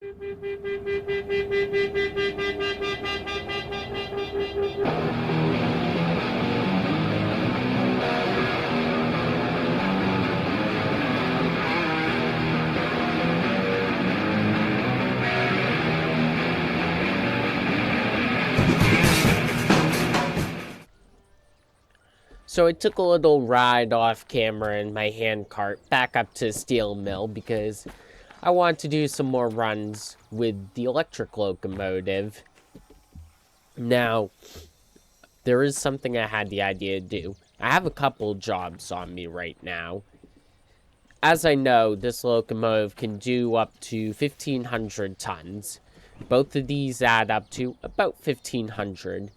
So I took a little ride off camera in my handcart back up to steel mill because I want to do some more runs with the electric locomotive. Now, there is something I had the idea to do. I have a couple jobs on me right now. As I know, this locomotive can do up to 1,500 tons. Both of these add up to about 1,500.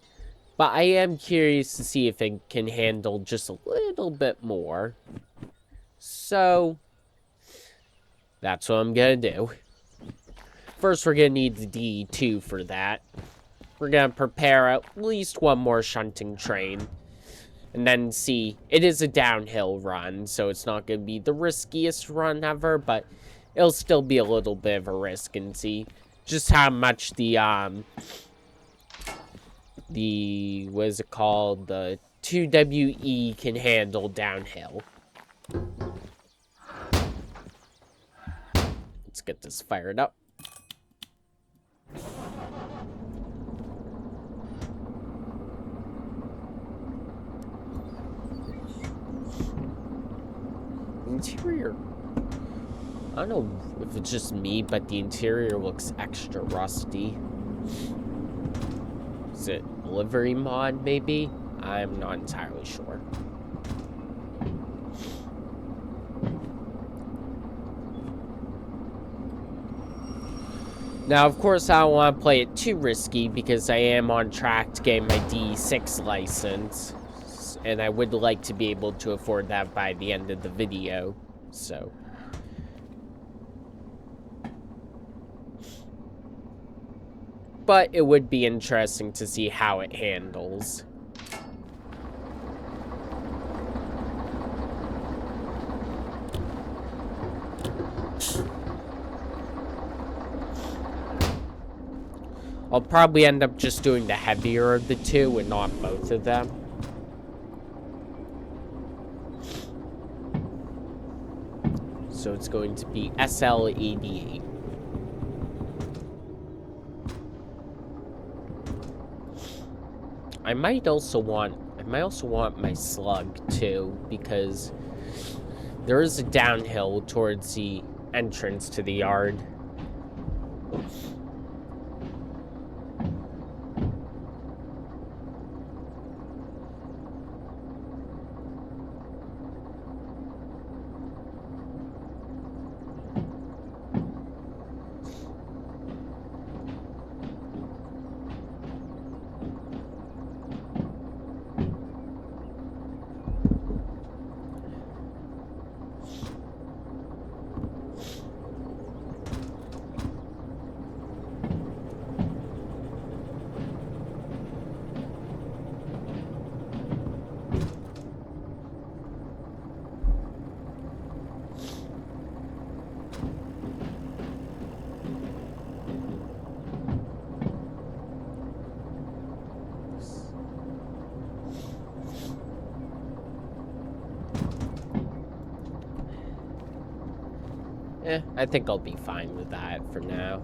But I am curious to see if it can handle just a little bit more. So, that's what I'm gonna do. First, we're gonna need the D2 for that. We're gonna prepare at least one more shunting train. And then see, it is a downhill run, so it's not gonna be the riskiest run ever, but it'll still be a little bit of a risk, and see just how much the what is it called? The 2WE can handle downhill. Let's get this fired up. Interior. I don't know if it's just me, but the interior looks extra rusty. Is it livery mod, maybe? I'm not entirely sure. Now, of course, I don't want to play it too risky because I am on track to get my D6 license. And I would like to be able to afford that by the end of the video, so. But it would be interesting to see how it handles. I'll probably end up just doing the heavier of the two and not both of them. So it's going to be SL88. I might also want my slug too, because there is a downhill towards the entrance to the yard. I think I'll be fine with that for now.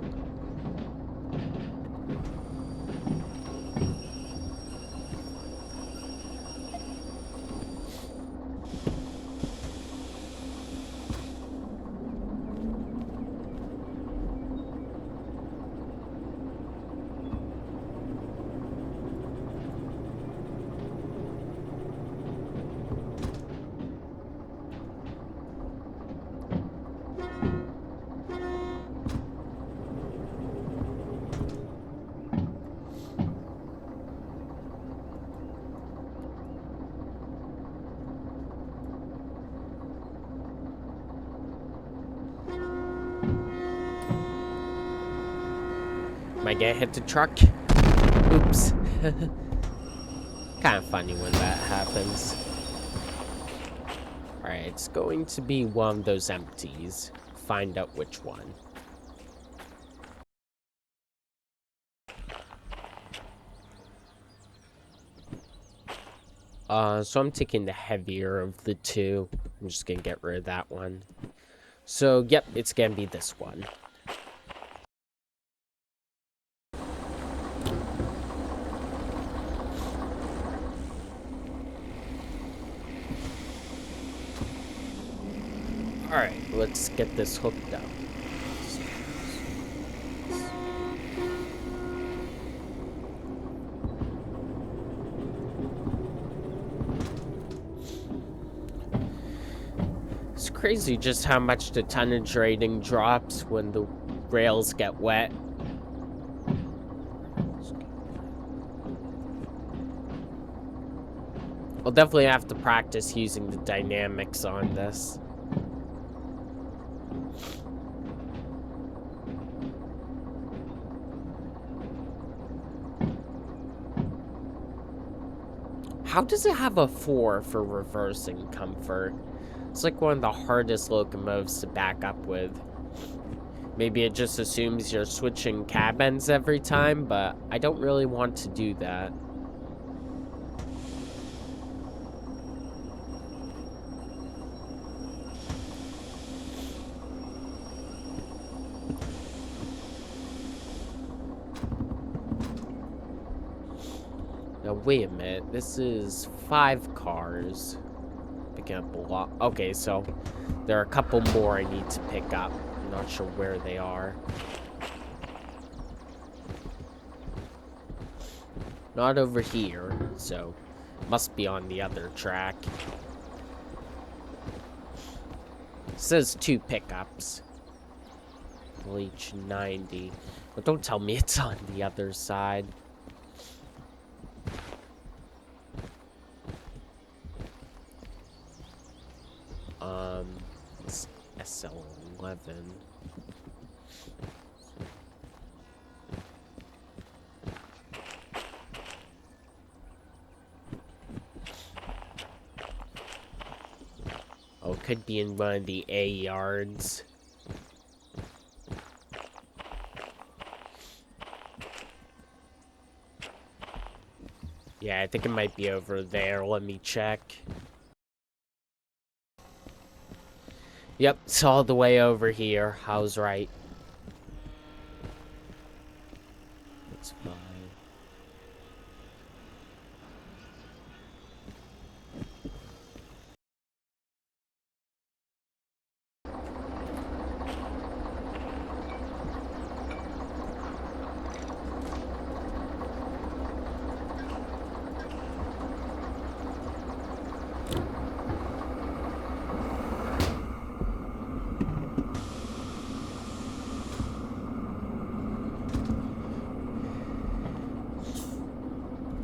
Might get hit the truck. Oops. Kind of funny when that happens. Alright, it's going to be one of those empties. Find out which one. So I'm taking the heavier of the two. I'm just gonna get rid of that one. So, yep, it's gonna be this one. Alright, let's get this hooked up. It's crazy just how much the tonnage rating drops when the rails get wet. I'll definitely have to practice using the dynamics on this. How does it have a 4 for reversing comfort? It's like one of the hardest locomotives to back up with. Maybe it just assumes you're switching cab ends every time, but I don't really want to do that. Now, wait a minute. This is 5 cars. Picking up a lot. Okay, so there are a couple more I need to pick up. I'm not sure where they are. Not over here, so must be on the other track. It says 2 pickups. We'll each 90. But don't tell me it's on the other side. It's SL11. Oh, it could be in one of the A yards. Yeah, I think it might be over there. Let me check. Yep, it's all the way over here. I was right. That's fine.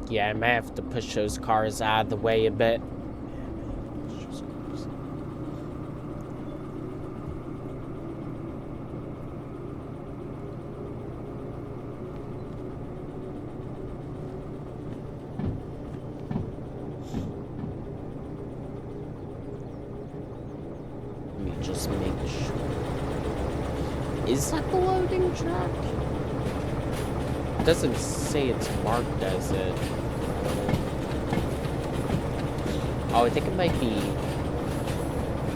Yeah, I might have to push those cars out of the way a bit. Let me just make sure. Is that the loading track? It doesn't say it's marked as it. Oh, I think it might be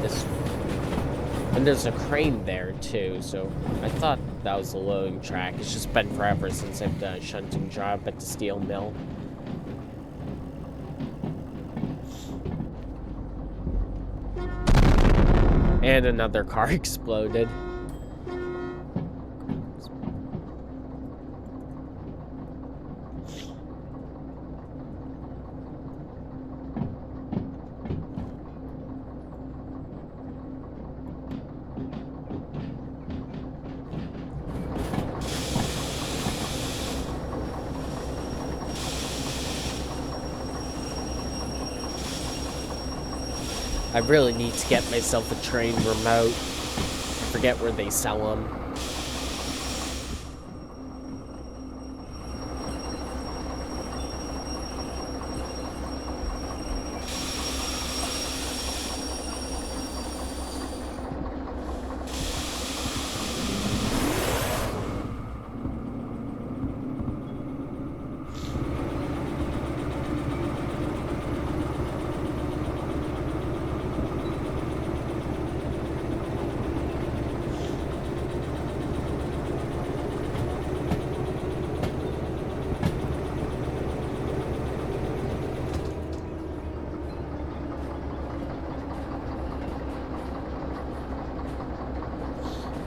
this one. And there's a crane there too, so I thought that was the loading track. It's just been forever since I've done a shunting job at the steel mill. And another car exploded. I really need to get myself a train remote. I forget where they sell them.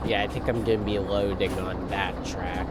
Yeah, I think I'm gonna be loading on that track.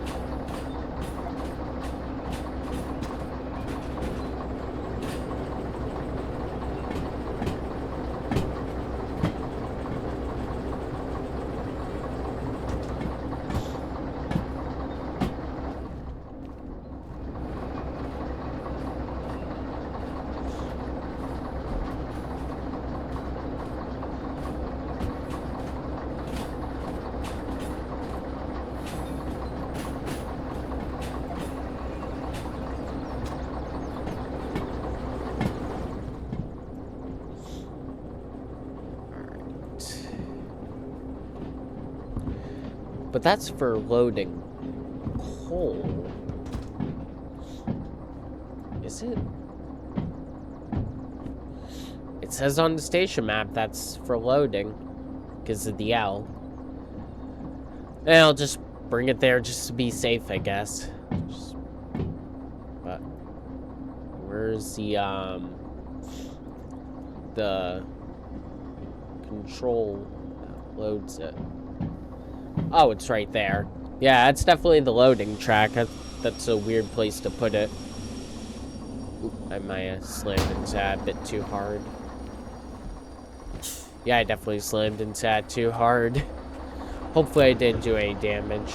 But that's for loading coal. Is it? It says on the station map that's for loading because of the L. And I'll just bring it there just to be safe, I guess. But where's the control that loads it? Oh, it's right there. Yeah, that's definitely the loading track. That's a weird place to put it. Oop, I might have slammed into that a bit too hard. Yeah, I definitely slammed into that too hard. Hopefully I didn't do any damage.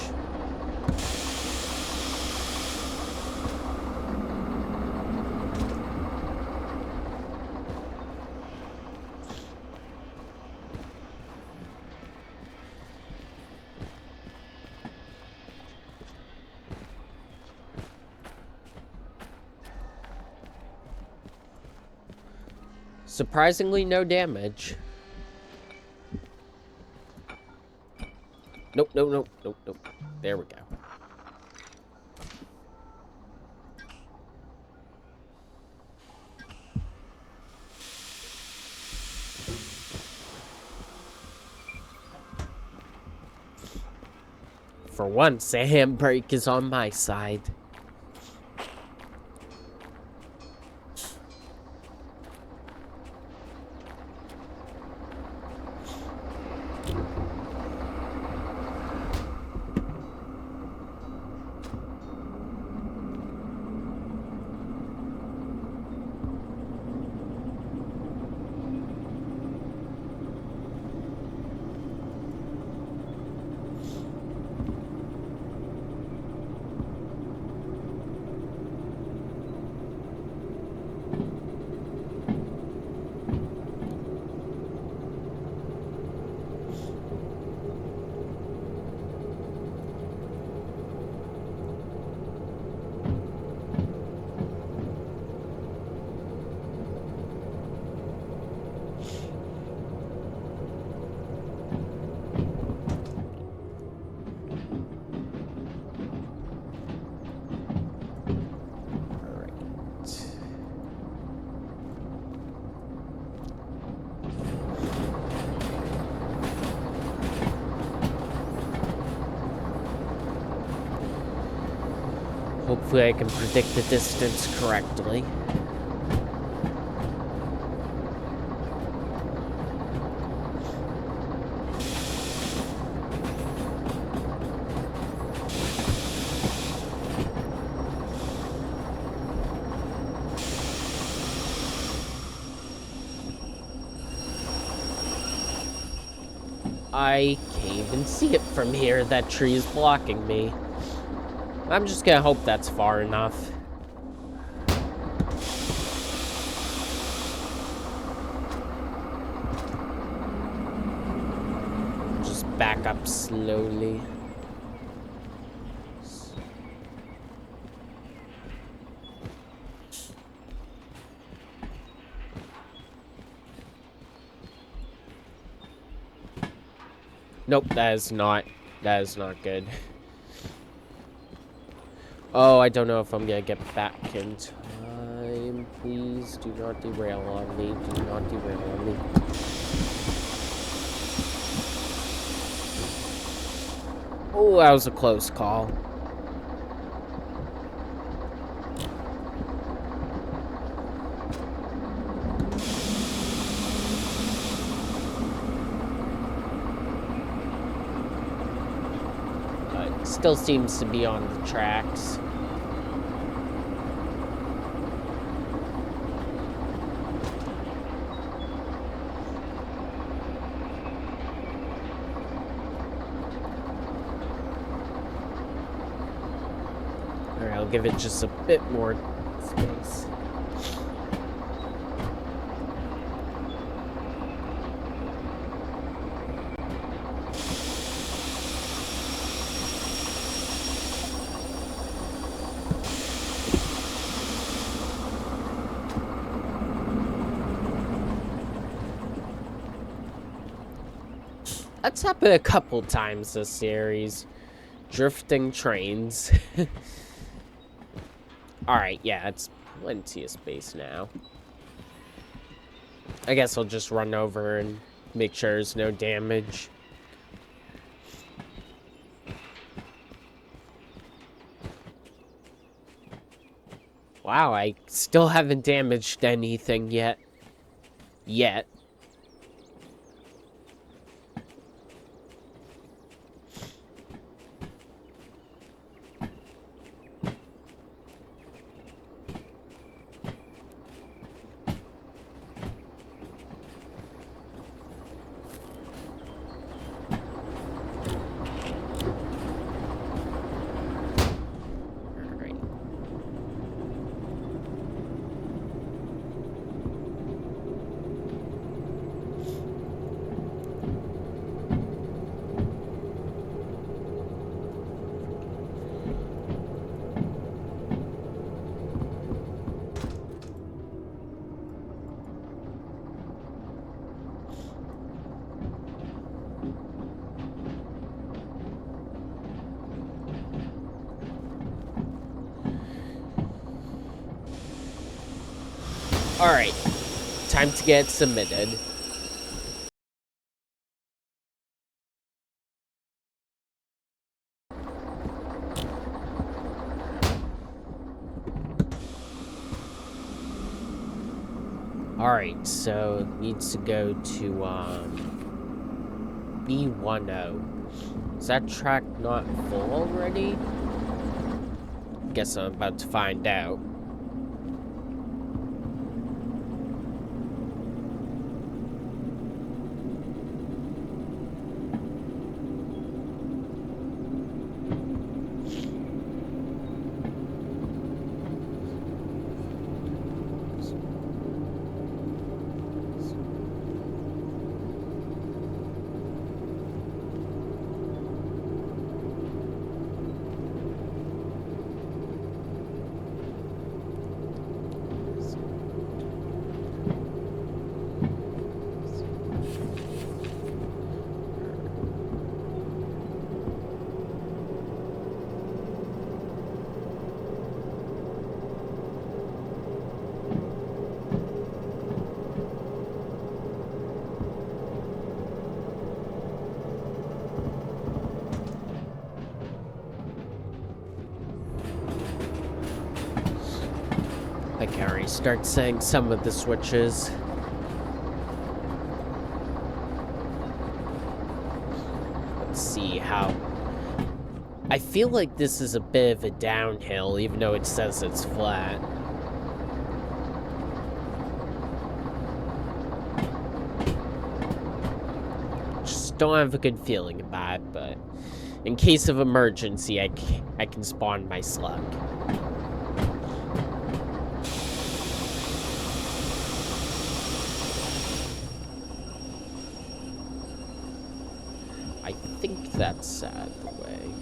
Surprisingly, no damage. Nope, nope, nope, nope, nope. There we go. For once, the handbrake is on my side. Hopefully I can predict the distance correctly. I can't even see it from here. That tree is blocking me. I'm just gonna hope that's far enough. Just back up slowly. Nope, that is not good. Oh, I don't know if I'm gonna get back in time. Please do not derail on me. Do not derail on me. Oh, that was a close call. Still seems to be on the tracks. Alright, I'll give it just a bit more space. That's happened a couple times this series. Drifting trains. Alright, yeah, it's plenty of space now. I guess I'll just run over and make sure there's no damage. Wow, I still haven't damaged anything yet. Alright, time to get submitted. Alright, so it needs to go to B10. Is that track not full already? Guess I'm about to find out. I can already start saying some of the switches. Let's see how... I feel like this is a bit of a downhill, even though it says it's flat. Just don't have a good feeling about it, but in case of emergency, I can spawn my slug. I think that's out of the way.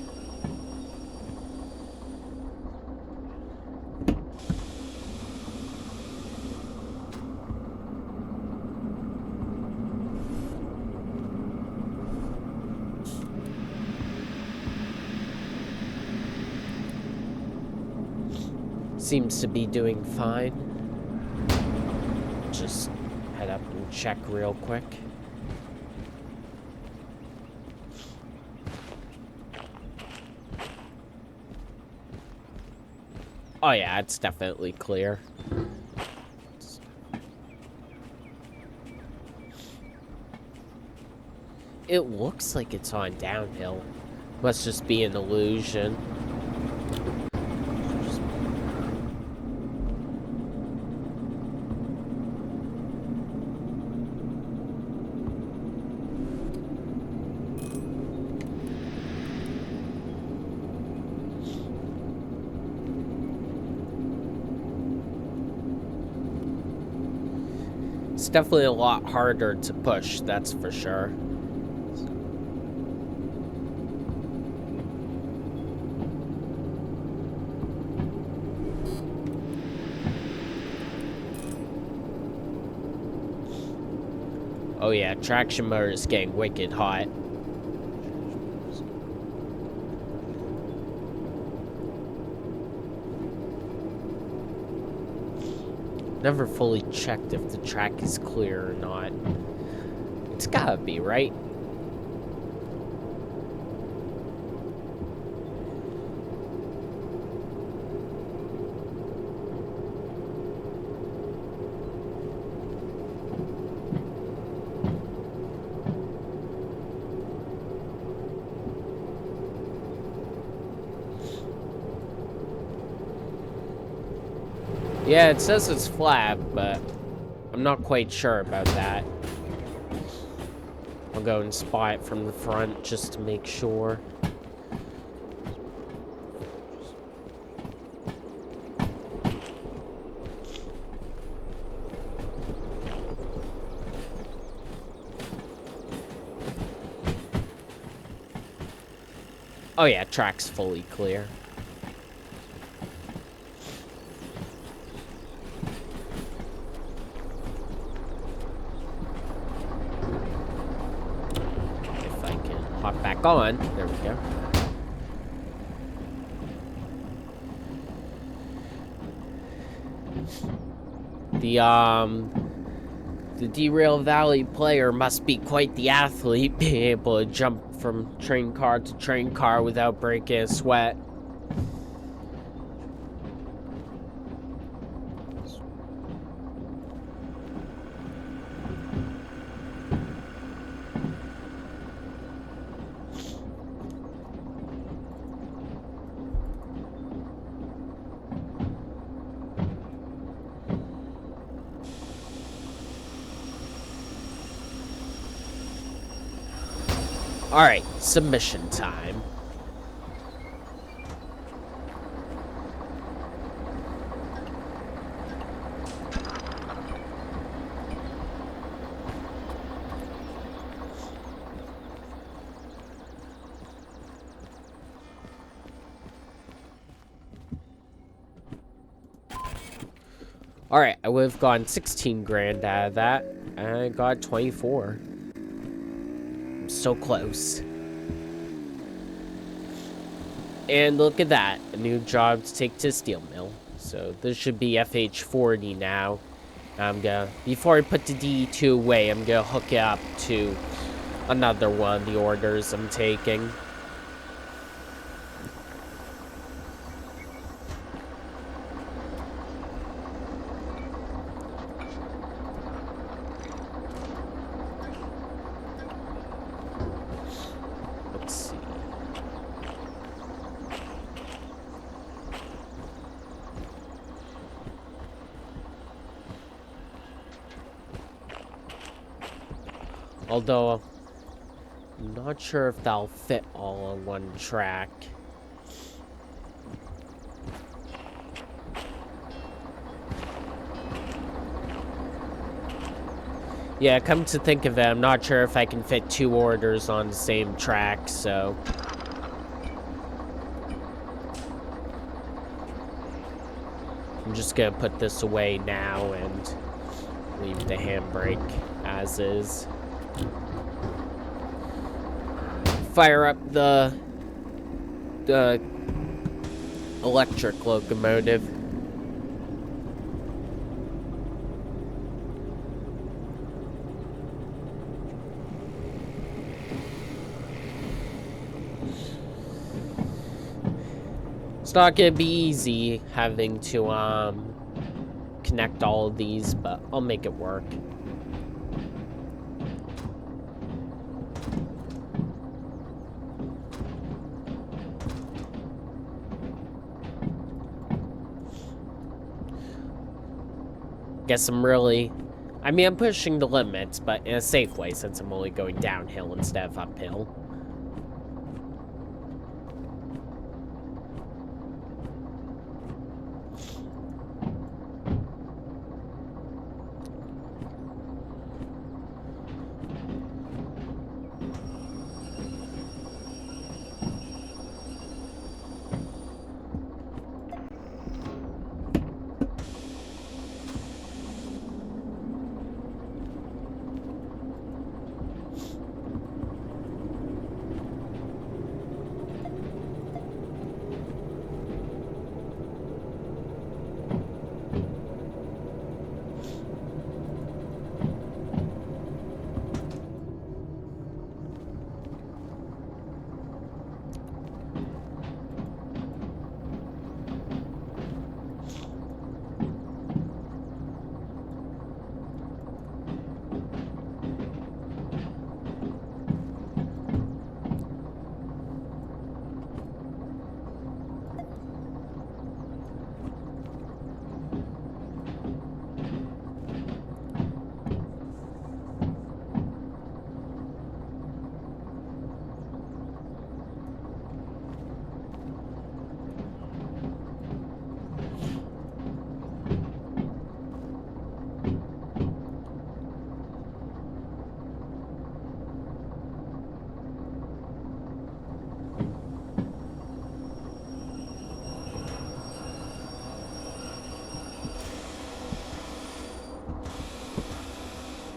Seems to be doing fine. Just head up and check real quick. Oh yeah, it's definitely clear. It looks like it's on downhill. Must just be an illusion. It's definitely a lot harder to push, that's for sure. Oh yeah, traction motor is getting wicked hot. Never fully checked if the track is clear or not. It's gotta be, right? Yeah, it says it's flat, but I'm not quite sure about that. I'll go and spot it from the front just to make sure. Oh yeah, track's fully clear. If I can hop back on, there we go. The Derail Valley player must be quite the athlete, being able to jump from train car to train car without breaking a sweat. Alright, submission time. Alright, I would have gotten 16 grand out of that, and I got 24. I'm so close. And look at that, a new job to take to steel mill. So this should be FH40 now. Before I put the D2 away, I'm gonna hook it up to another one of the orders I'm taking. Let's see. Although, I'm not sure if that'll fit all on one track. Yeah, come to think of it, I'm not sure if I can fit 2 orders on the same track, so... I'm just gonna put this away now and leave the handbrake as is. Fire up the electric locomotive. It's not gonna be easy having to connect all of these, but I'll make it work. Guess I'm really... I mean, I'm pushing the limits, but in a safe way since I'm only going downhill instead of uphill.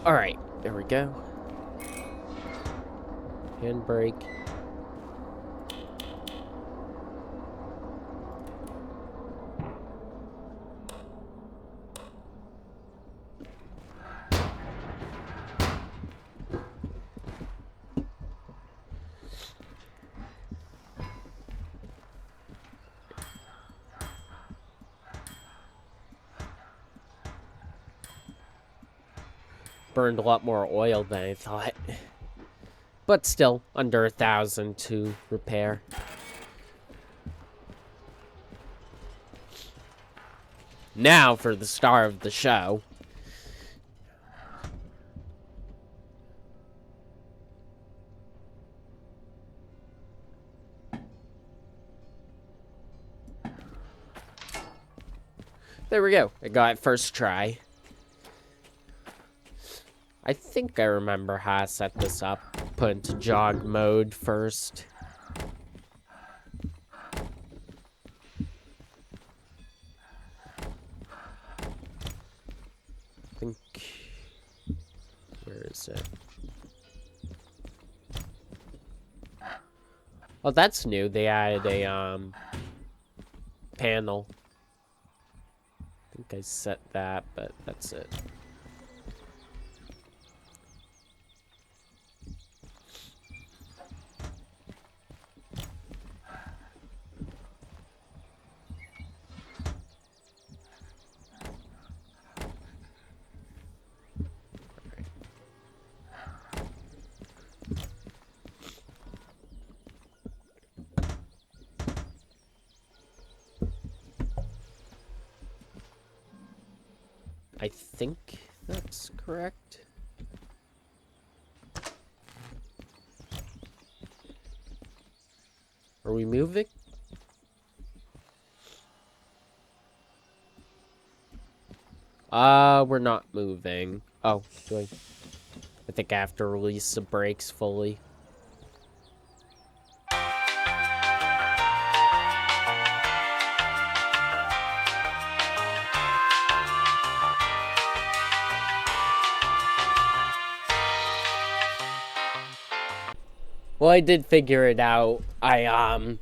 Alright, there we go. Handbrake. Burned a lot more oil than I thought. But still, under 1,000 to repair. Now for the star of the show. There we go. I got it first try. I think I remember how I set this up. Put into jog mode first. I think... Where is it? Oh, that's new. They added a, panel. I think I set that, but that's it. I think that's correct. Are we moving? We're not moving. Oh, I think I have to release the brakes fully. Well, I did figure it out. If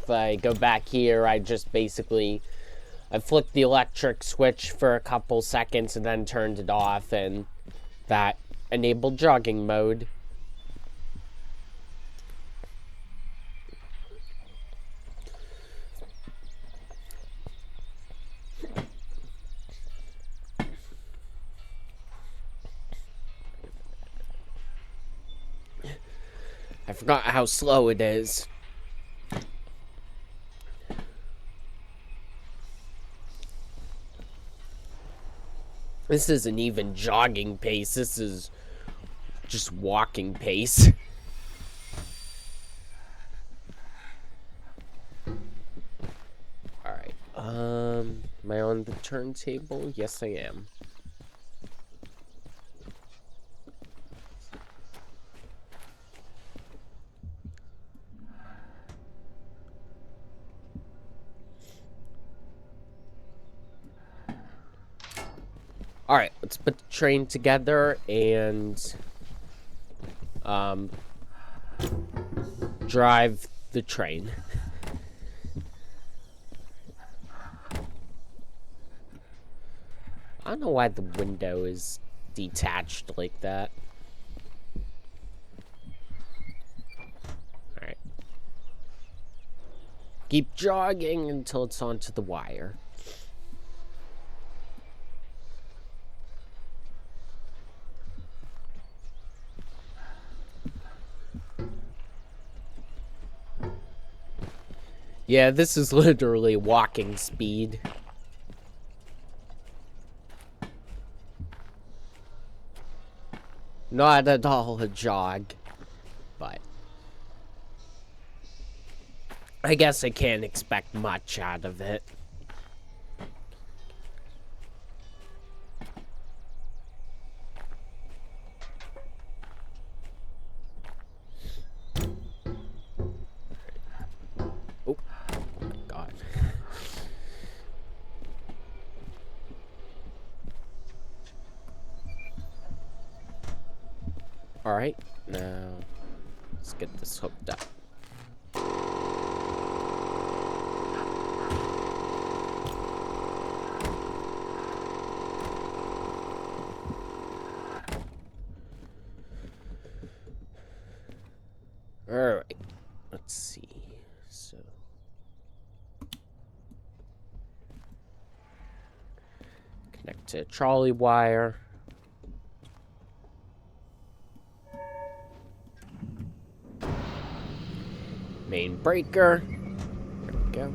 I go back here, I just basically, I flicked the electric switch for a couple seconds and then turned it off, and that enabled jogging mode. I forgot how slow it is. This isn't even jogging pace. This is just walking pace. Alright. Am I on the turntable? Yes, I am. Alright, let's put the train together and drive the train. I don't know why the window is detached like that. Alright. Keep jogging until it's onto the wire. Yeah, this is literally walking speed. Not at all a jog, but I guess I can't expect much out of it. Oh my god. Alright, now let's get this hooked up. Alright, let's see. So connect to trolley wire. Main breaker. There we go.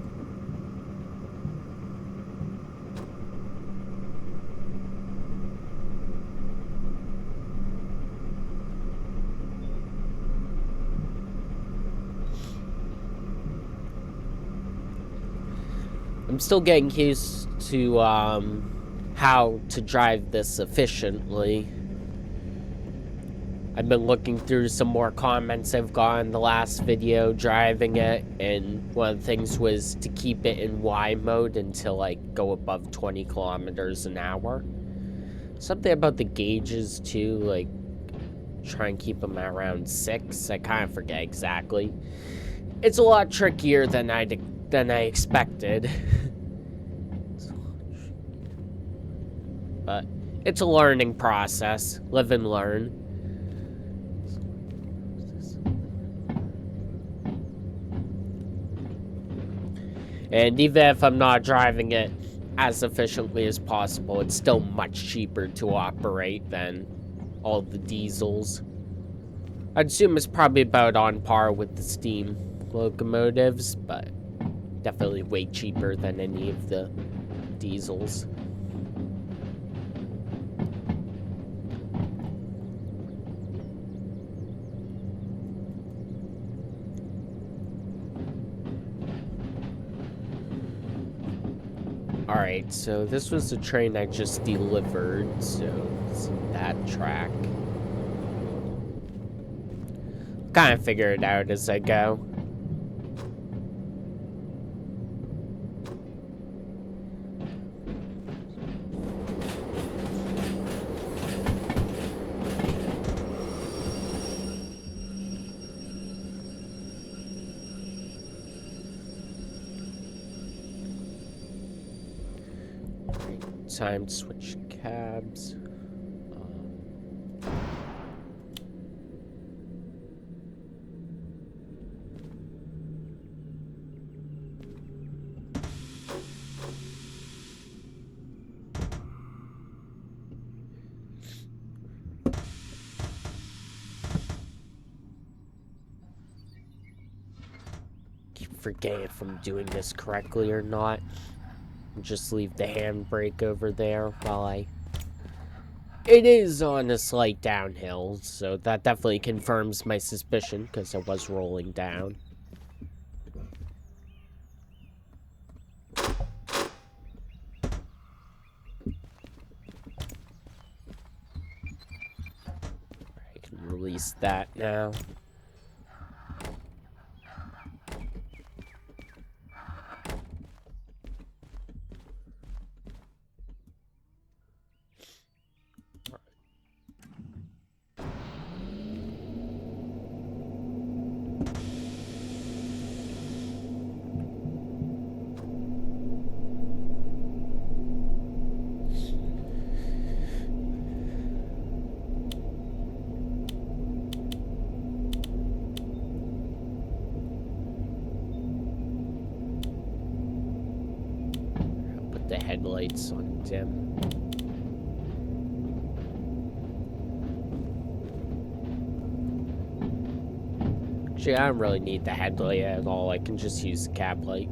I'm still getting used to how to drive this efficiently. I've been looking through some more comments I've got in the last video driving it, and one of the things was to keep it in Y mode until I go above 20 kilometers an hour. Something about the gauges too, like try and keep them at around 6. I kind of forget exactly. It's a lot trickier than I expected. But it's a learning process. Live and learn. And even if I'm not driving it as efficiently as possible, it's still much cheaper to operate than all the diesels. I'd assume it's probably about on par with the steam locomotives, but definitely way cheaper than any of the diesels. Alright, so this was the train I just delivered, so it's that track. Kind of figure it out as I go. Time to switch cabs. Keep forgetting if I'm doing this correctly or not. Just leave the handbrake over there while I It is on a slight downhill, so that definitely confirms my suspicion, because I was rolling down. I can release that now. The headlights on dim. Actually, I don't really need the headlight at all. I can just use the cab light.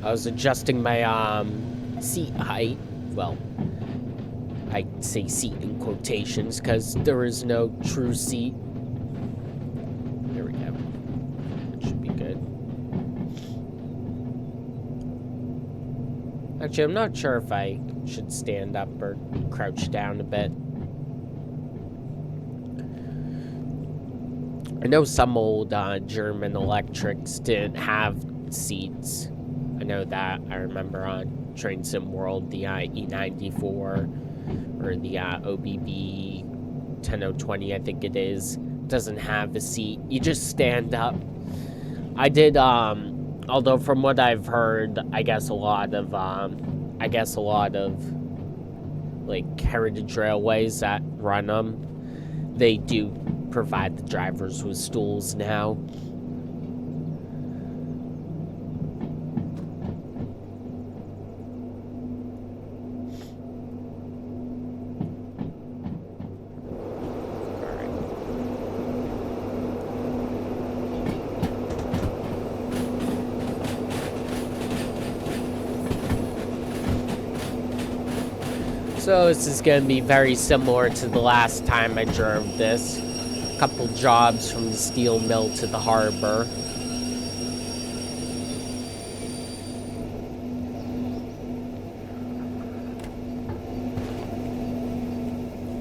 I was adjusting my seat height. Well, I say seat in quotations because there is no true seat. There we go. That should be good. Actually, I'm not sure if I should stand up or crouch down a bit. I know some old German electrics didn't have seats. I know that. I remember on Train Sim World, the E94 or the OBB 10020, I think it is, doesn't have a seat. You just stand up. I did, although from what I've heard, I guess a lot of like heritage railways that run them, they do provide the drivers with stools now. So this is going to be very similar to the last time I drove this. A couple jobs from the steel mill to the harbor.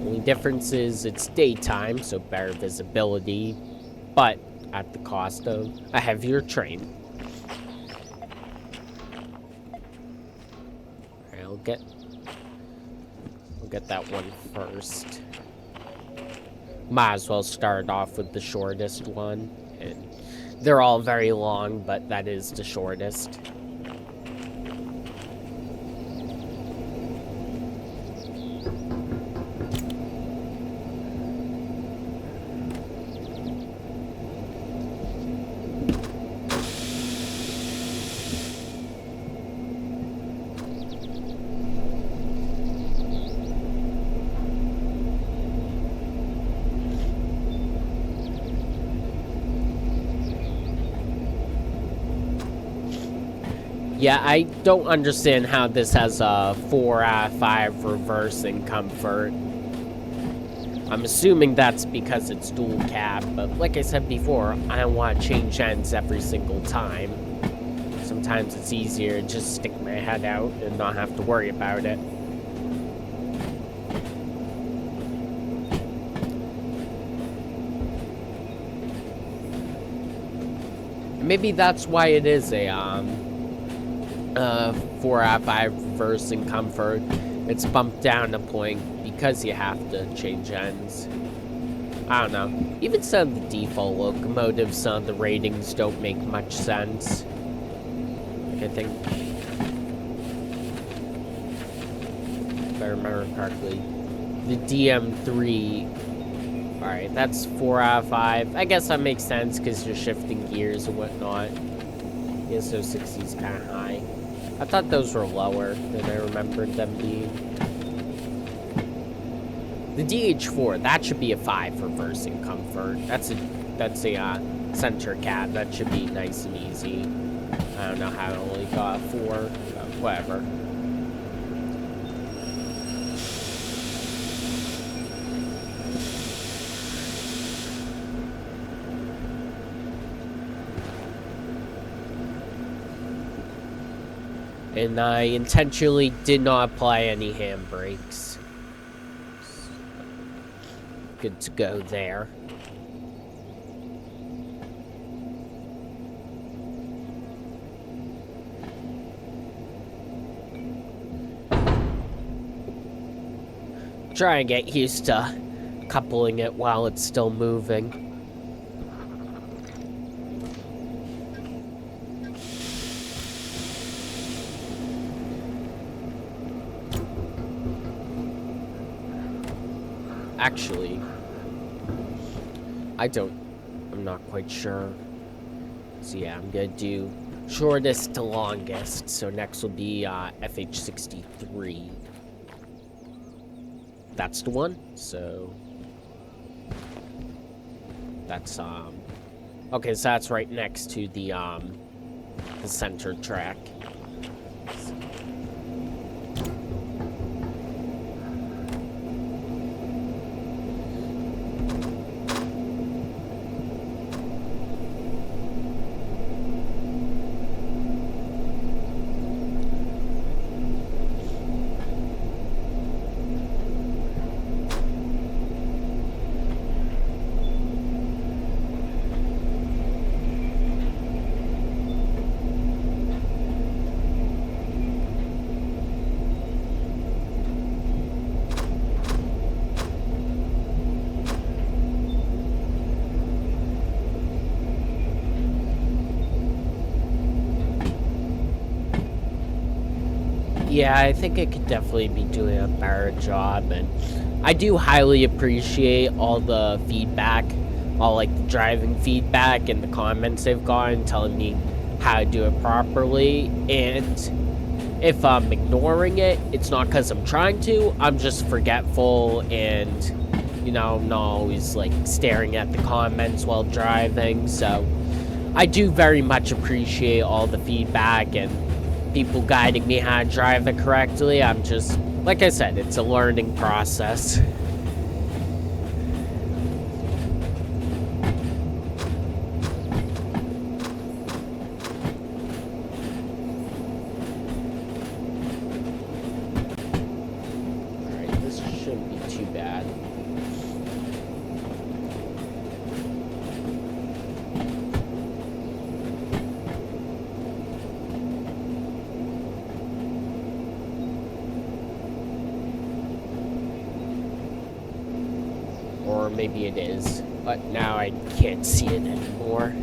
Only difference is it's daytime, so better visibility, but at the cost of a heavier train. I'll get that one first. Might as well start off with the shortest one. And they're all very long, but that is the shortest. Yeah, I don't understand how this has a 4 out of 5 reverse in comfort. I'm assuming that's because it's dual cab, but like I said before, I don't want to change ends every single time. Sometimes it's easier to just stick my head out and not have to worry about it. Maybe that's why it is a 4 out of 5 reverse in comfort. It's bumped down a point because you have to change ends. I don't know. Even some of the default locomotives, some of the ratings don't make much sense. Like I think, if I remember correctly, the DM3, alright, that's 4 out of 5. I guess that makes sense because you're shifting gears and whatnot. The SO60 is kind of high. I thought those were lower than I remembered them being. The DH4, that should be a 5 for reversing comfort. That's a center cab. That should be nice and easy. I don't know how I only got 4, whatever. And I intentionally did not apply any handbrakes. Good to go there. Try and get used to coupling it while it's still moving. Actually, I'm not quite sure. So yeah, I'm gonna do shortest to longest. So next will be FH63. That's the one. So that's okay, so that's right next to the center track. Yeah, I think it could definitely be doing a better job, and I do highly appreciate all the feedback, all like the driving feedback and the comments they've gotten telling me how to do it properly. And if I'm ignoring it, it's not because I'm trying to, I'm just forgetful and, you know, I'm not always like staring at the comments while driving. So I do very much appreciate all the feedback and people guiding me how to drive it correctly. I'm just, like I said, it's a learning process. Alright, this shouldn't be too bad. Or maybe it is, but now I can't see it anymore.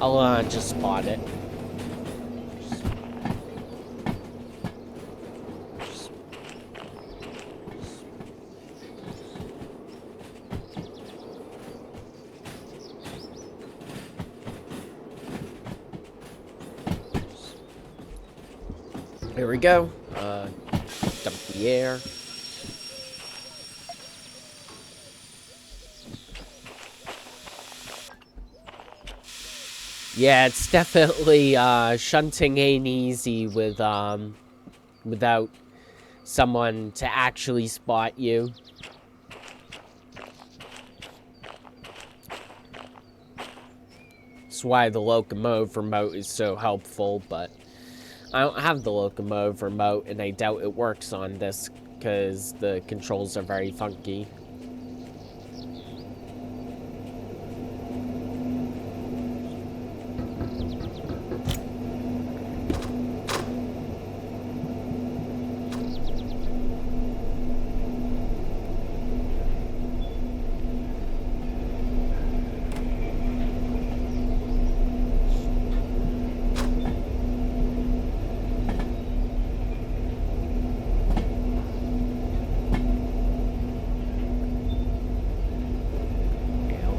I'll just spot it. Here we go. Dump the air. Yeah, it's definitely, shunting ain't easy with, without someone to actually spot you. That's why the locomotive remote is so helpful, but I don't have the locomotive remote, and I doubt it works on this, because the controls are very funky.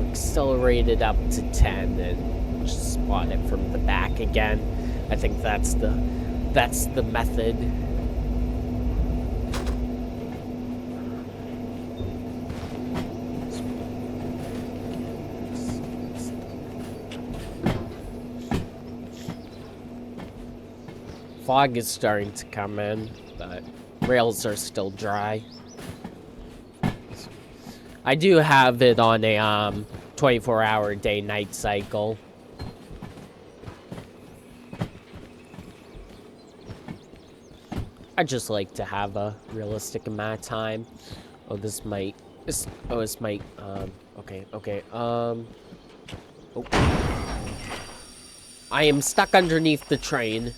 Accelerated up to 10 and Just spot it from the back again. I think that's the method. Fog is starting to come in, but rails are still dry. I do have it on a 24-hour day-night cycle. I just like to have a realistic amount of time. Oh, this might. Okay. Oh. I am stuck underneath the train.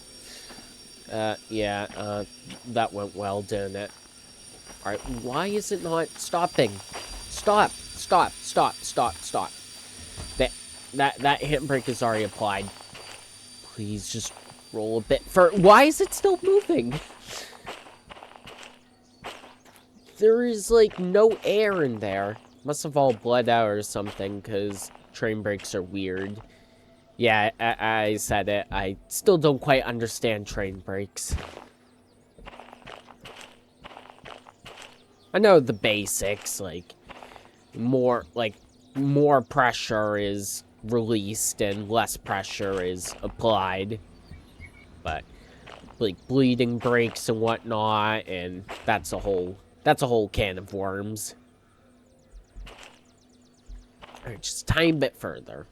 Yeah. That went well, didn't it? All right. Why is it not stopping? Stop! Stop! Stop! Stop! Stop! That handbrake is already applied. Please just roll a bit. Why is it still moving? There is, like, no air in there. Must have all bled out or something, because train brakes are weird. Yeah, I said it. I still don't quite understand train brakes. I know the basics, like, more pressure is released and less pressure is applied. But, like, bleeding brakes and whatnot, and that's a whole can of worms. Alright, just a tiny bit further.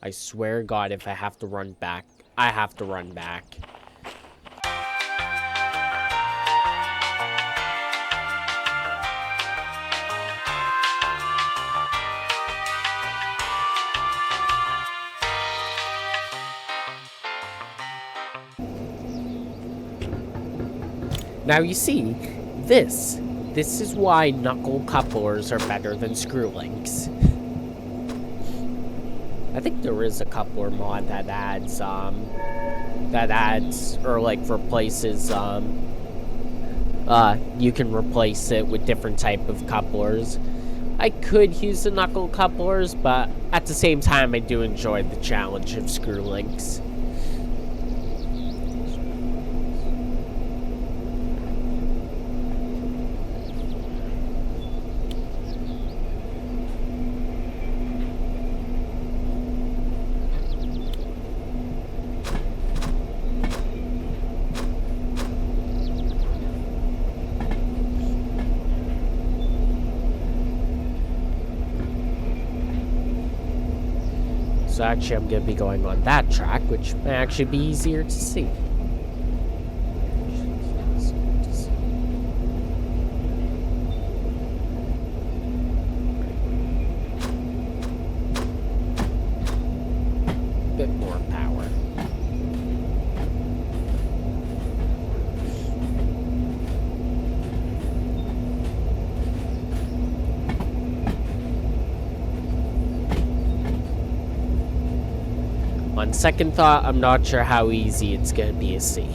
I swear to God, if I have to run back, I have to run back. Now you see, this is why knuckle couplers are better than screw links. I think there is a coupler mod that adds, or like replaces, you can replace it with different type of couplers. I could use the knuckle couplers, but at the same time, I do enjoy the challenge of screw links. So actually, I'm going to be going on that track, which may actually be easier to see. Bit more power. On second thought, I'm not sure how easy it's going to be to see.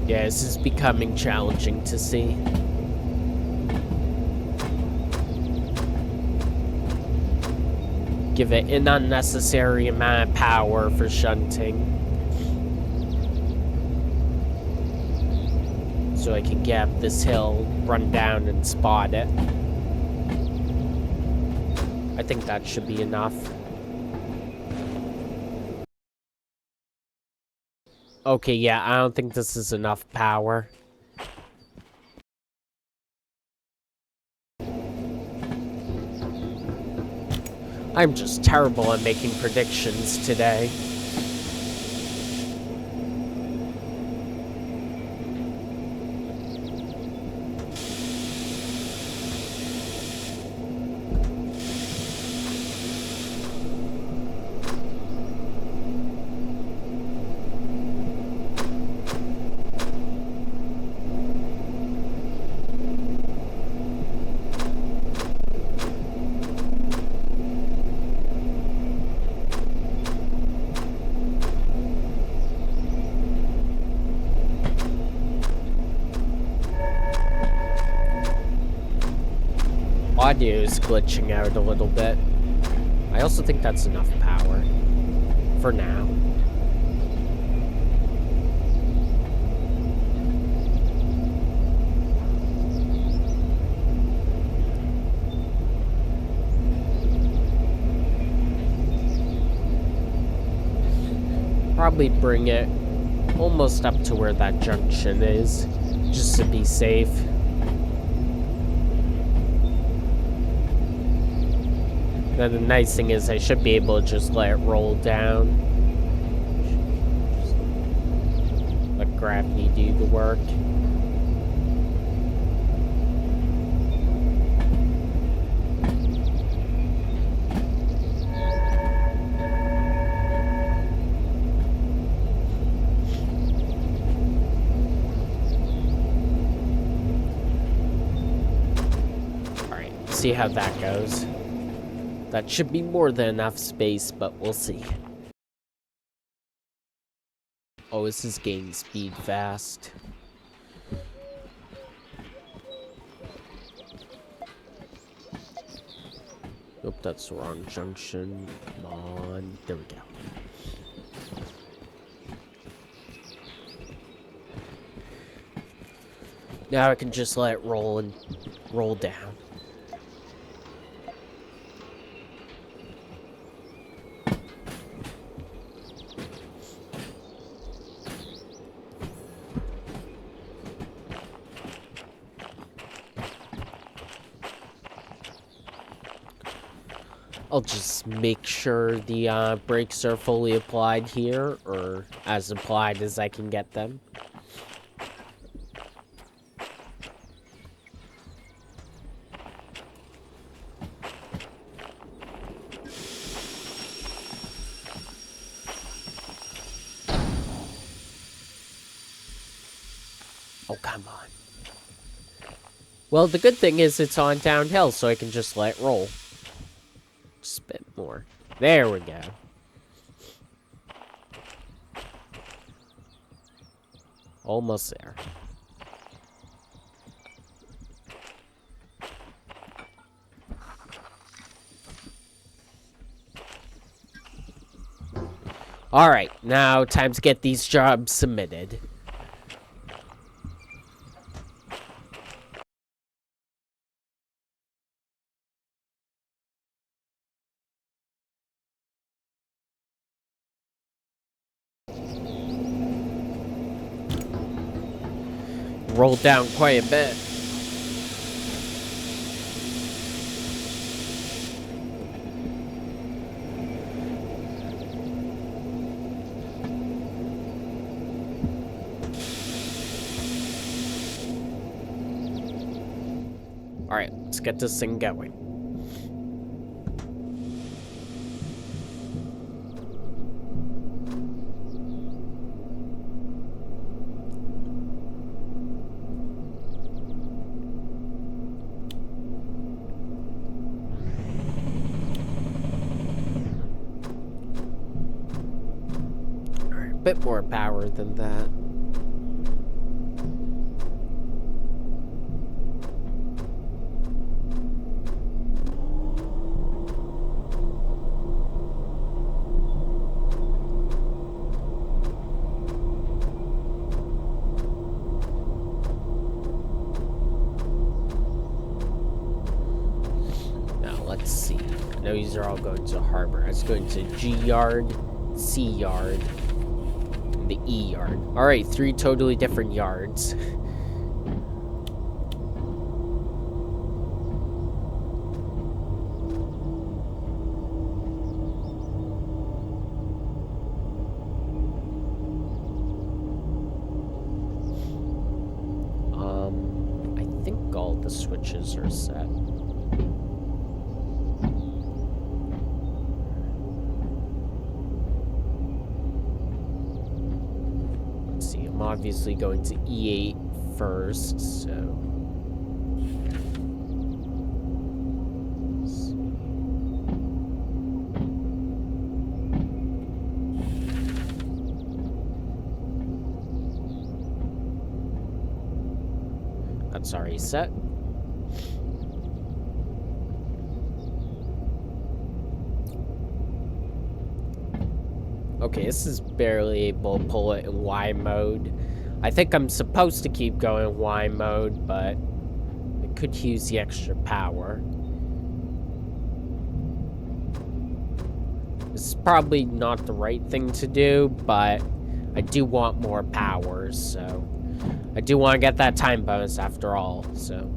Yeah, this is becoming challenging to see. Give it an unnecessary amount of power for shunting. So I can get up this hill, run down, and spot it. I think that should be enough. Okay, yeah, I don't think this is enough power. I'm just terrible at making predictions today. audio is glitching out a little bit. I also think that's enough power. For now. Probably bring it almost up to where that junction is, just to be safe. Then the nice thing is I should be able to just let it roll down. Just let gravity do the work. See how that goes. That should be more than enough space, but we'll see. Oh, this is gaining speed fast. Nope, that's the wrong junction. Come on. There we go. Now I can just let it roll and roll down. I'll just make sure the brakes are fully applied here, or as applied as I can get them. Oh, come on. Well, the good thing is it's on downhill, so I can just let it roll. Just a bit more. There we go. Almost there. Alright, now time to get these jobs submitted. Rolled down quite a bit. Alright, let's get this thing going. Bit more power than that. Now let's see. I know these are all going to harbor. I was going to G yard, C yard, the E yard. Alright, 3 totally different yards. I think all the switches are set. I'm obviously going to E8 first, so... That's already set. Okay, this is barely able to pull it in Y mode. I think I'm supposed to keep going Y mode, but I could use the extra power. This is probably not the right thing to do, but I do want more powers, so I do want to get that time bonus after all, so.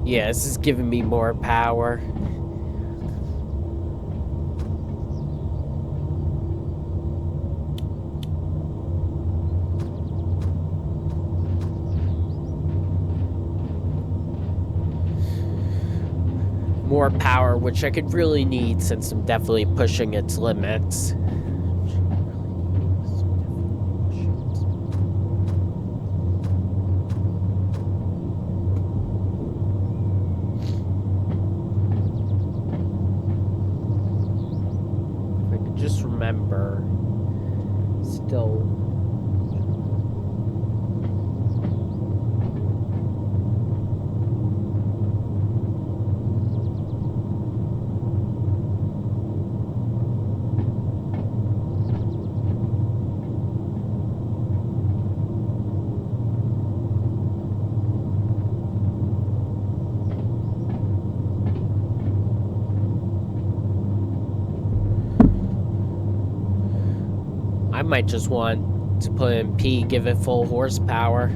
Yeah, this is giving me more power. More power, which I could really need since I'm definitely pushing its limits. Just remember, still. I might just want to put in P, give it full horsepower.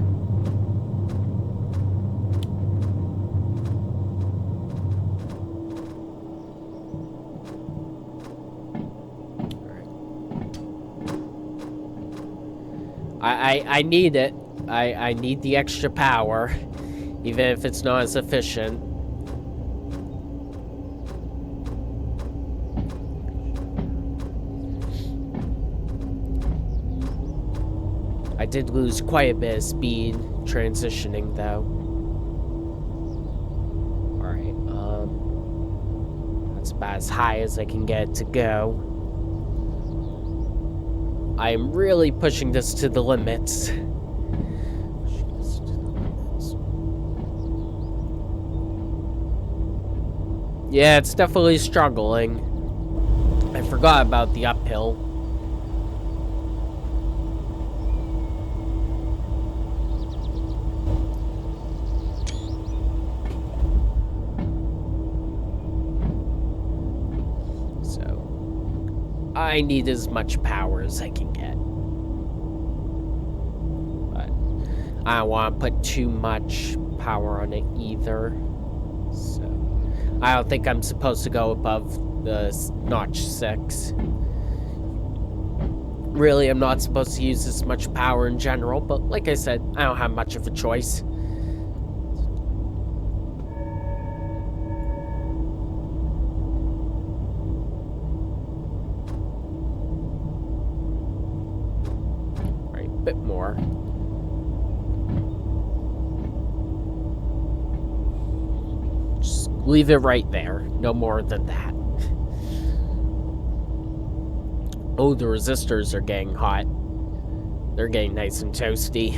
I need it. I need the extra power, even if it's not as efficient. I did lose quite a bit of speed transitioning, though. Alright, that's about as high as I can get it to go. I am really pushing this to the limits. Yeah, it's definitely struggling. I forgot about the uphill. I need as much power as I can get. But I don't want to put too much power on it either. So I don't think I'm supposed to go above the notch 6. Really, I'm not supposed to use this much power in general, but like I said, I don't have much of a choice. Bit more. Just leave it right there. No more than that. Oh, the resistors are getting hot. They're getting nice and toasty.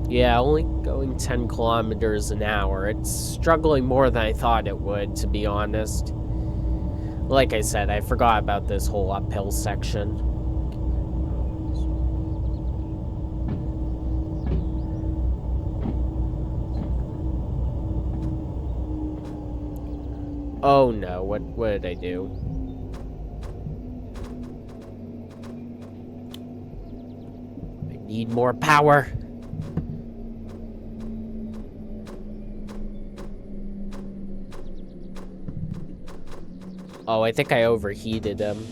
Yeah, only going 10 kilometers an hour. It's struggling more than I thought it would, to be honest. Like I said, I forgot about this whole uphill section. Oh no, what did I do? I need more power. Oh, I think I overheated him.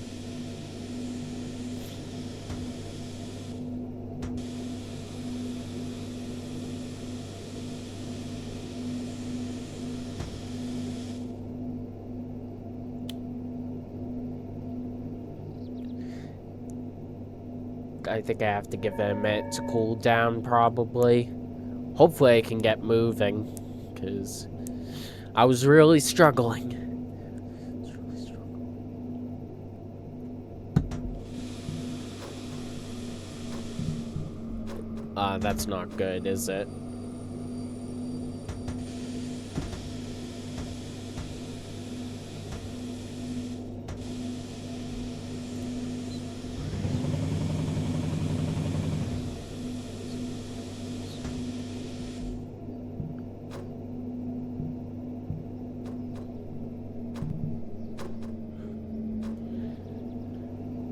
I think I have to give it a minute to cool down, probably. Hopefully I can get moving, because I was really struggling. That's not good, is it?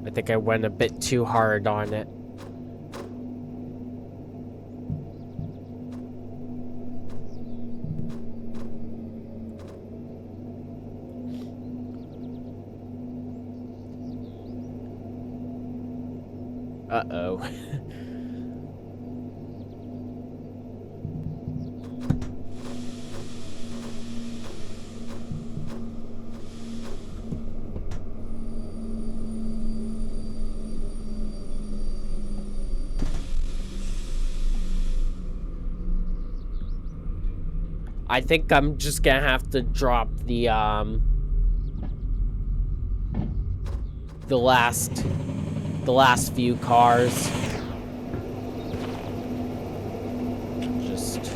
I think I went a bit too hard on it. Uh-oh. I think I'm just gonna have to drop the last few cars. Just...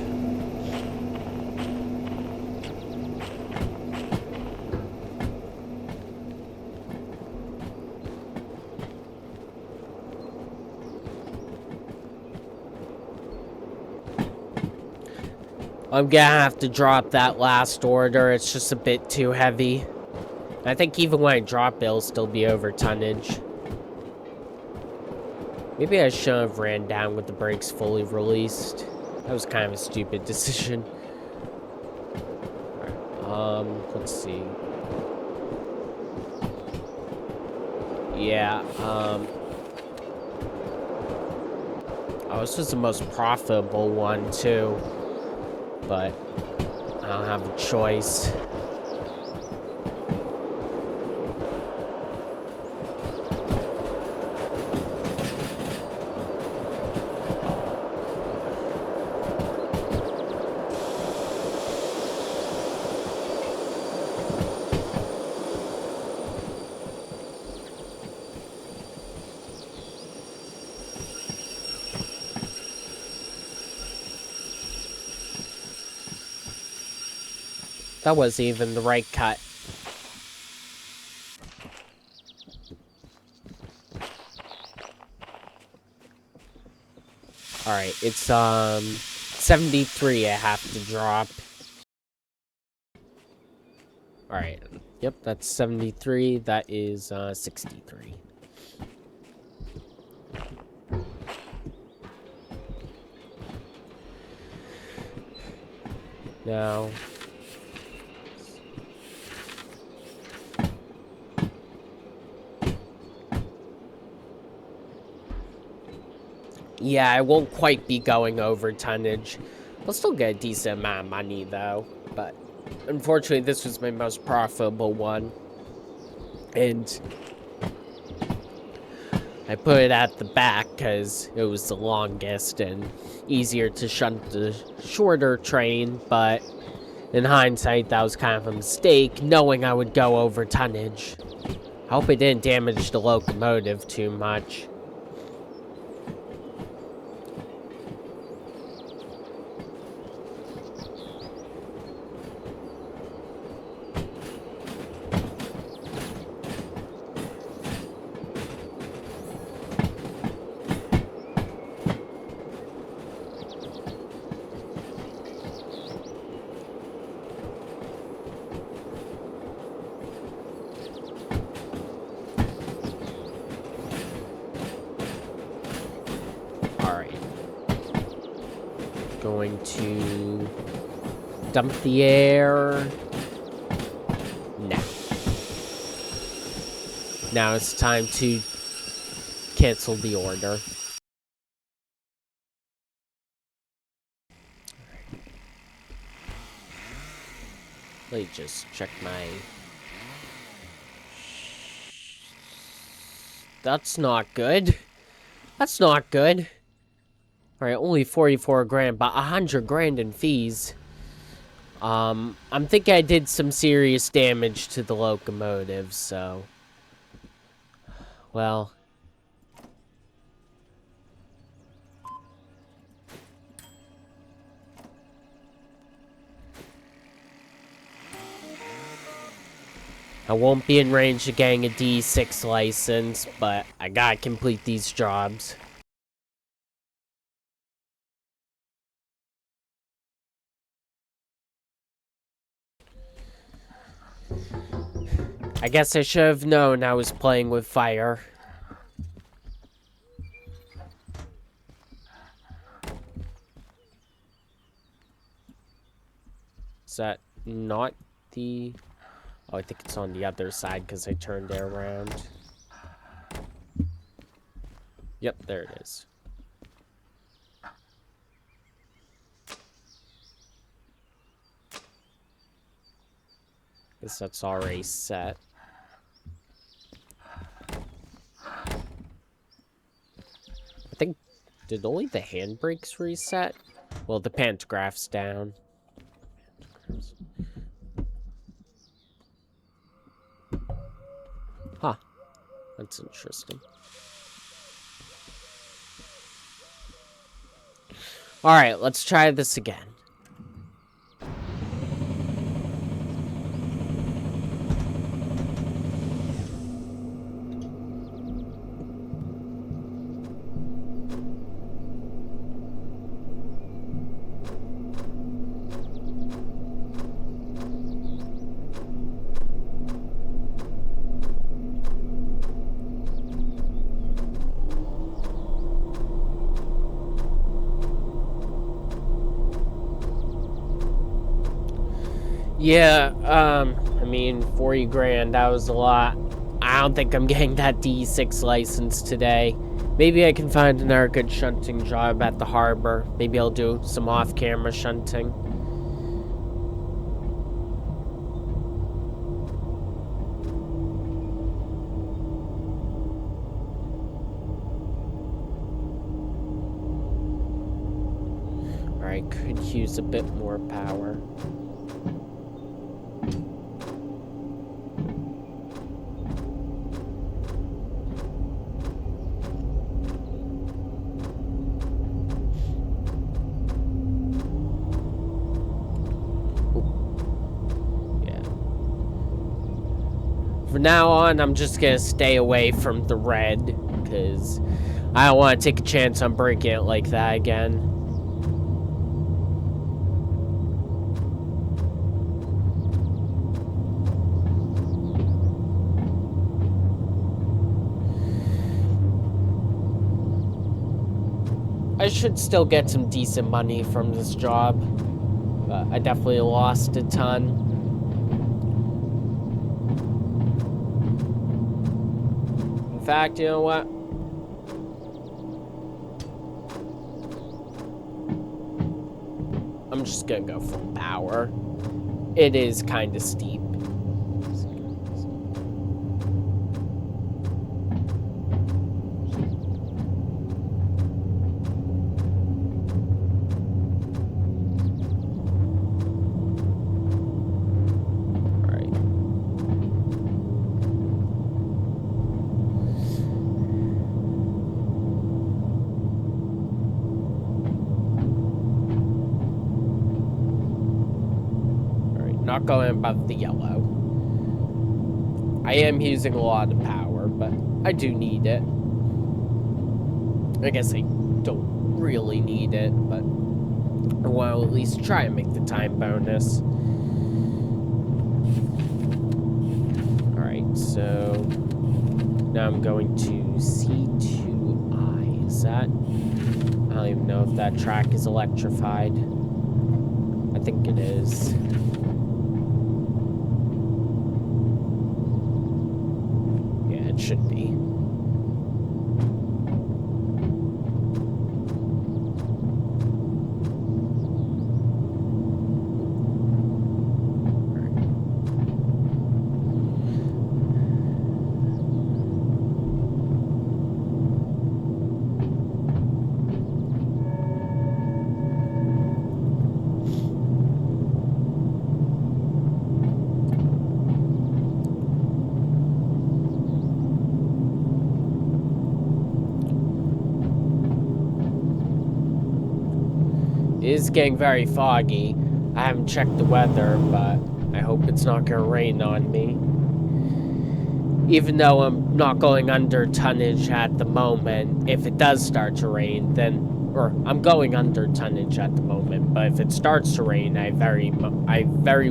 I'm gonna have to drop that last order. It's just a bit too heavy. I think even when I drop it, it'll still be over tonnage. Maybe I shouldn't have ran down with the brakes fully released. That was kind of a stupid decision. Let's see. Yeah, oh, this was the most profitable one, too. But I don't have a choice. That wasn't even the right cut. Alright, it's 73 I have to drop. Alright, yep, that's 73. That is 63. Now... yeah, I won't quite be going over tonnage. I'll still get a decent amount of money, though. But unfortunately, this was my most profitable one. And I put it at the back because it was the longest and easier to shunt the shorter train. But in hindsight, that was kind of a mistake, knowing I would go over tonnage. I hope it didn't damage the locomotive too much. Going to dump the air. Now it's time to cancel the order. Let me just check my... that's not good. That's not good. Alright, only 44 grand, but 100 grand in fees. I'm thinking I did some serious damage to the locomotive, so... Well... I won't be in range of getting a D6 license, but I gotta complete these jobs. I guess I should have known I was playing with fire. Is that not the... Oh, I think it's on the other side because I turned it around. Yep, there it is. Guess that's already set. I think... Did only the handbrakes reset? Well, the pantograph's down. Huh. That's interesting. Alright, let's try this again. Yeah, I mean, 40 grand, that was a lot. I don't think I'm getting that D6 license today. Maybe I can find another good shunting job at the harbor. Maybe I'll do some off-camera shunting. Alright, could use a bit more power. From now on, I'm just gonna stay away from the red, because I don't want to take a chance on breaking it like that again. I should still get some decent money from this job, but I definitely lost a ton. In fact, you know what? I'm just gonna go full power. It is kind of steep. Not going above the yellow. I am using a lot of power, but I do need it. I guess I don't really need it, but I want to at least try and make the time bonus. Alright, so now I'm going to C2I. Is that? I don't even know if that track is electrified. I think it is. Should be. It is getting very foggy. I haven't checked the weather, but I hope it's not gonna rain on me. Even though I'm not going under tonnage at the moment, if it does start to rain, then... Or, I'm going under tonnage at the moment, but if it starts to rain, I very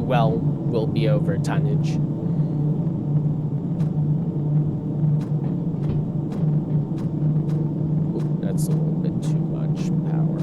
well will be over tonnage. Ooh, that's a little bit too much power.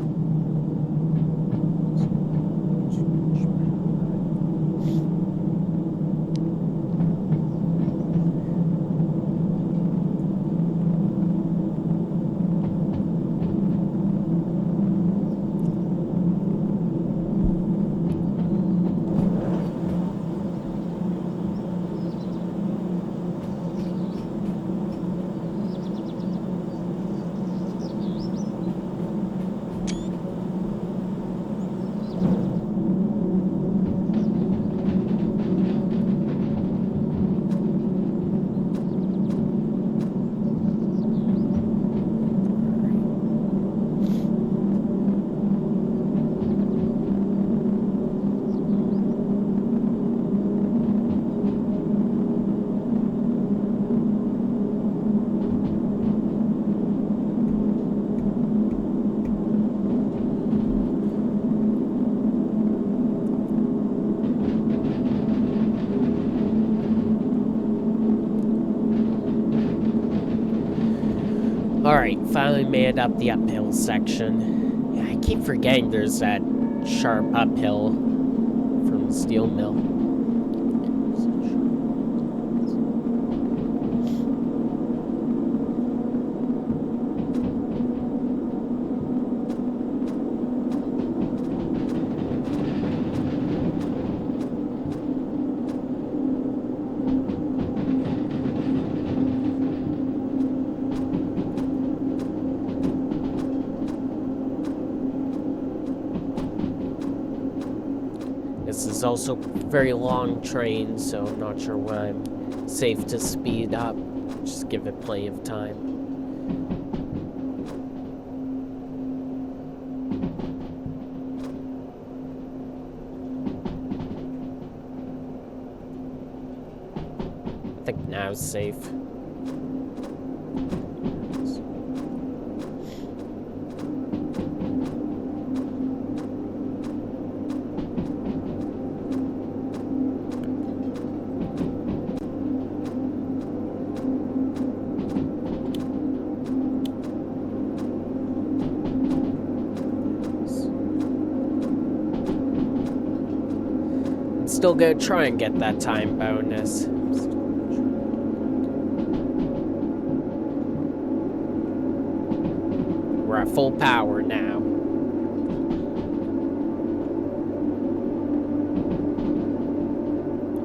Alright, finally made it up the uphill section. Yeah, I keep forgetting there's that sharp uphill from the steel mill. This is also a very long train, so I'm not sure when I'm safe to speed up. Just give it plenty of time. I think now is safe. Still gonna try and get that time bonus. We're at full power now.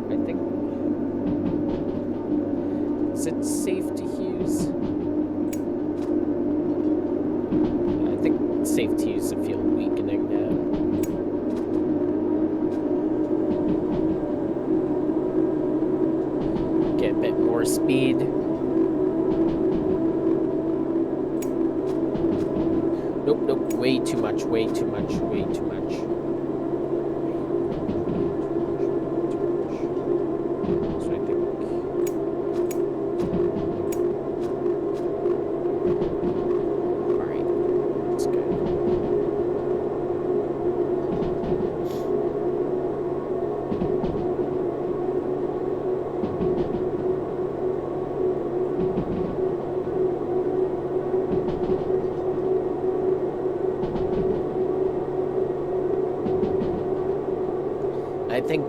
I think... Is it safe to use? I think it's safe to use the field weakening now. Get a bit more speed. Nope, nope, way too much, way too much, way too much. So I think... Alright, that's good. I think,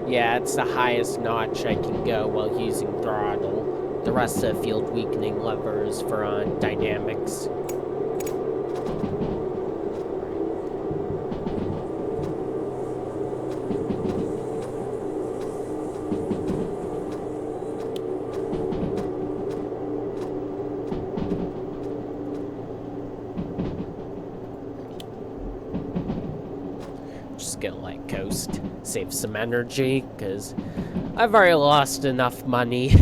yeah, it's the highest notch I can go while using throttle. The rest of the field weakening levers for dynamics. Just gonna let coast, save some energy, because I've already lost enough money.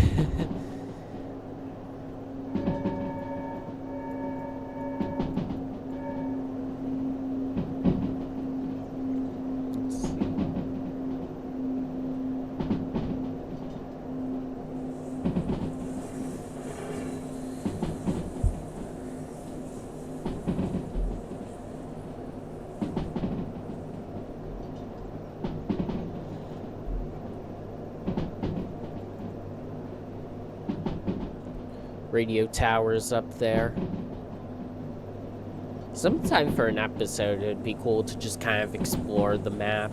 radio towers up there. Sometime for an episode, it'd be cool to just kind of explore the map.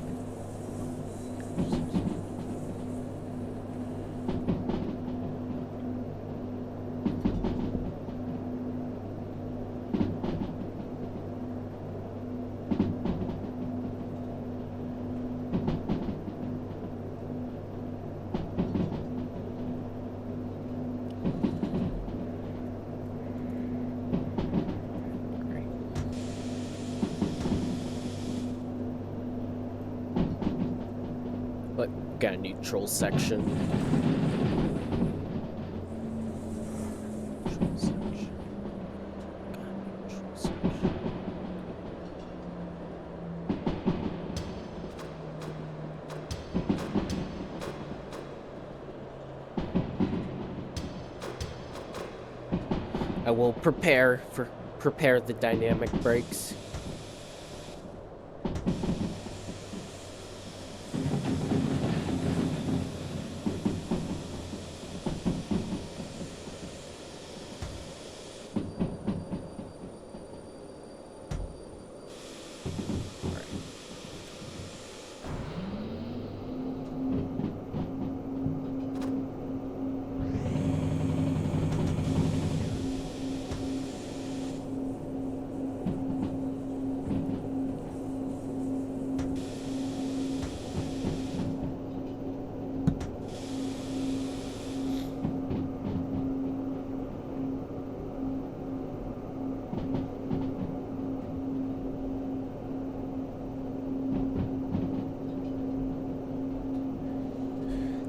Got a neutral section. I will prepare the dynamic brakes.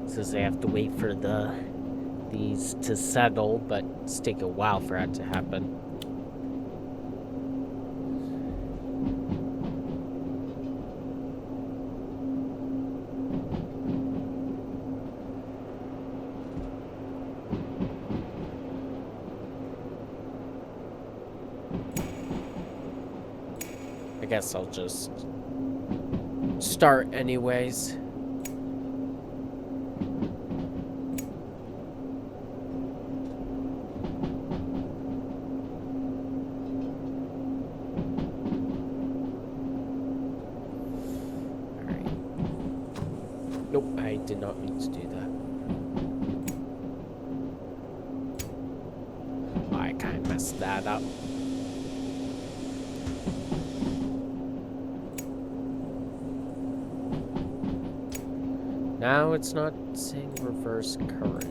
Says I have to wait for these to settle, but it's taking a while for that to happen. I guess I'll just start anyways. Nope, I did not mean to do that. Oh, I kind of messed that up. Now it's not saying reverse current.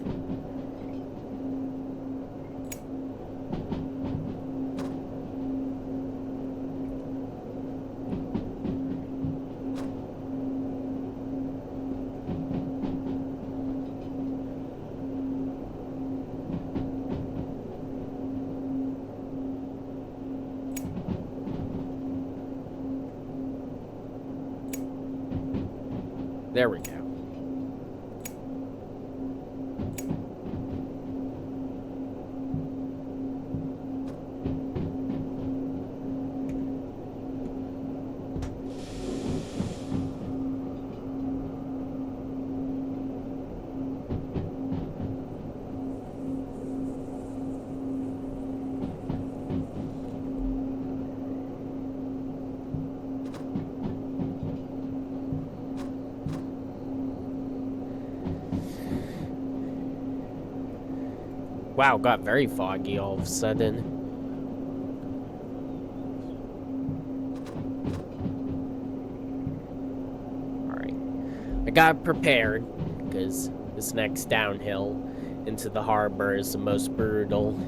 There we go. Wow, got very foggy all of a sudden. Alright. I got prepared, because this next downhill into the harbor is the most brutal.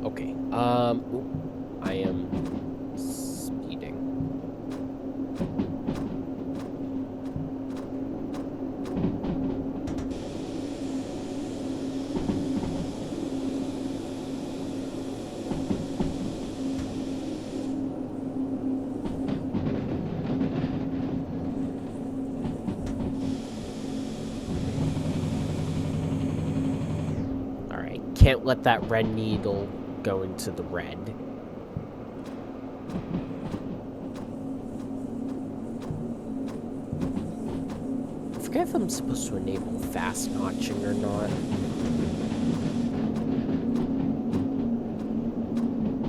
Okay, I am speeding. can't let that red needle go into the red. I forget if I'm supposed to enable fast notching or not.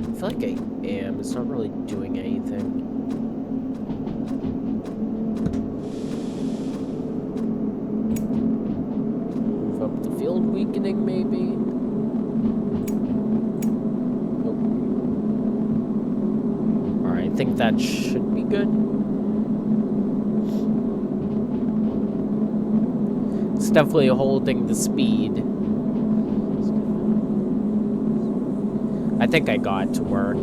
I feel like I am. It's not really doing anything. Move up the field weakening, maybe? Nope. Alright, I think that should be good. It's definitely holding the speed. I think I got it to work.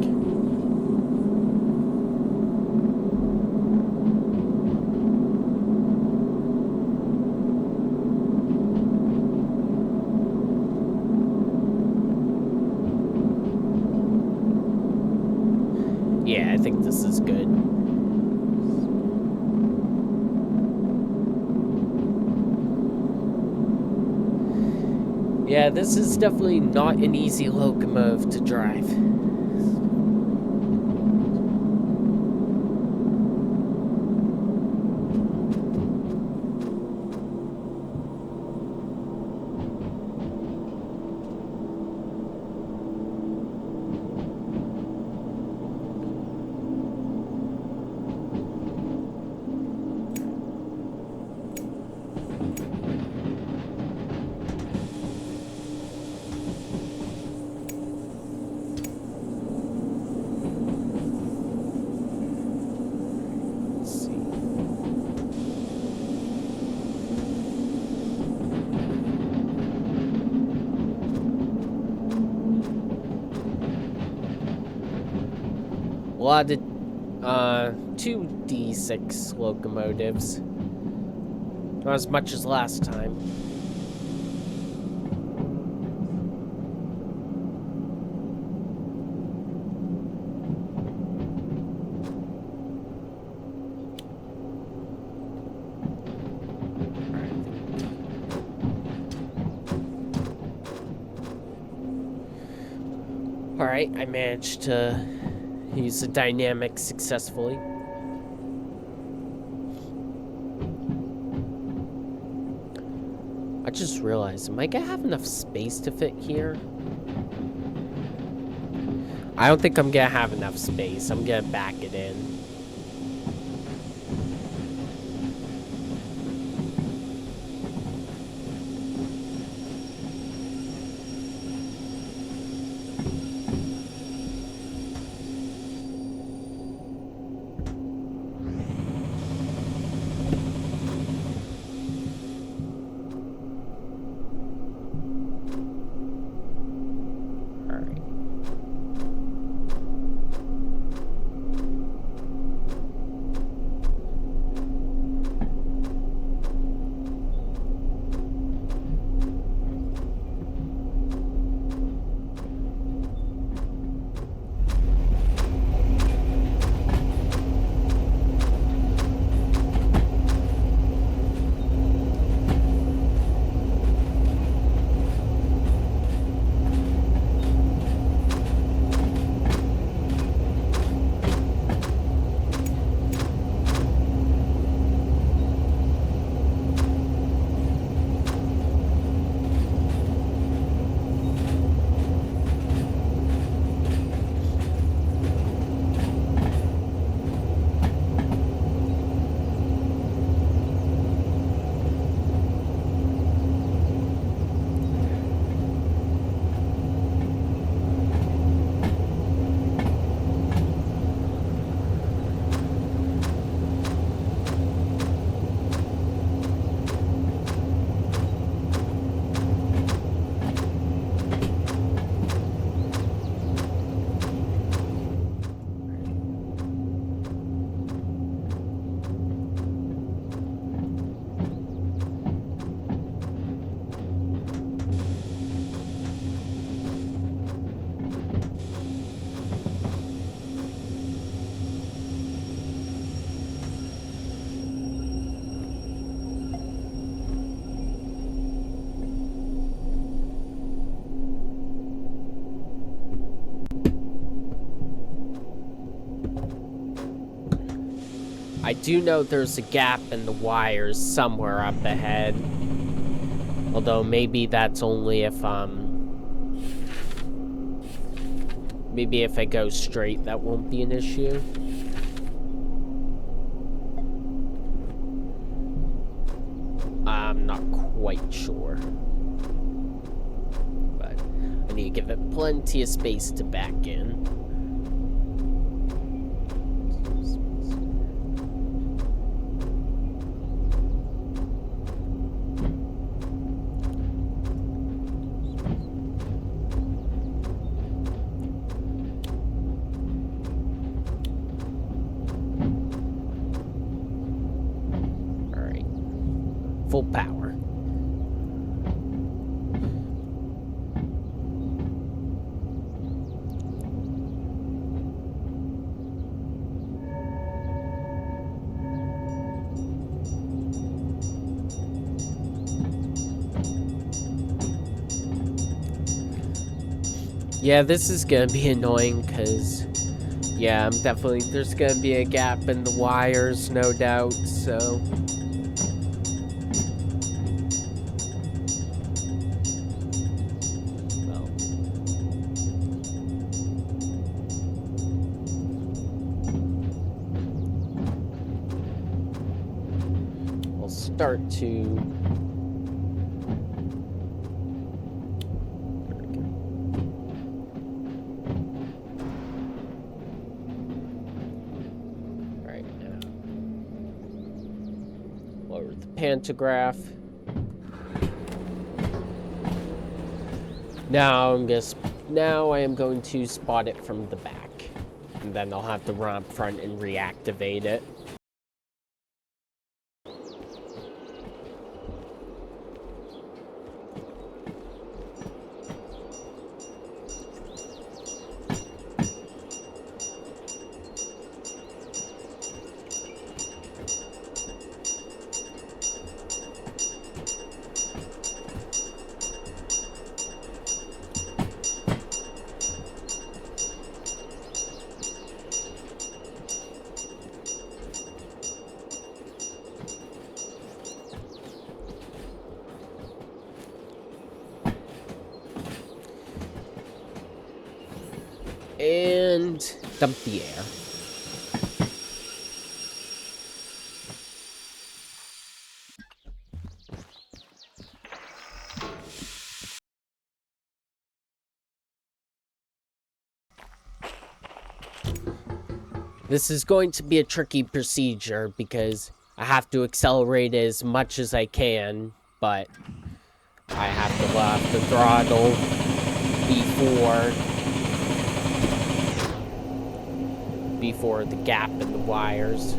Yeah, I think this is good. Yeah, this is definitely not an easy locomotive to drive. A lot of 2D6 locomotives. Not as much as last time. Alright, I managed to use the dynamic successfully. I just realized, am I gonna have enough space to fit here? I don't think I'm gonna have enough space. I'm gonna back it in. I do know there's a gap in the wires somewhere up ahead. Although maybe that's only if, maybe if I go straight, that won't be an issue. I'm not quite sure. But I need to give it plenty of space to back in. Full power. Yeah, this is gonna be annoying because, yeah, I'm definitely, there's gonna be a gap in the wires, no doubt, so. Start to... There we go. Alright, now lower the pantograph. Now I am going to spot it from the back. And then I'll have to run up front and reactivate it. And dump the air. This is going to be a tricky procedure because I have to accelerate as much as I can, but I have to let off the throttle before the gap in the wires.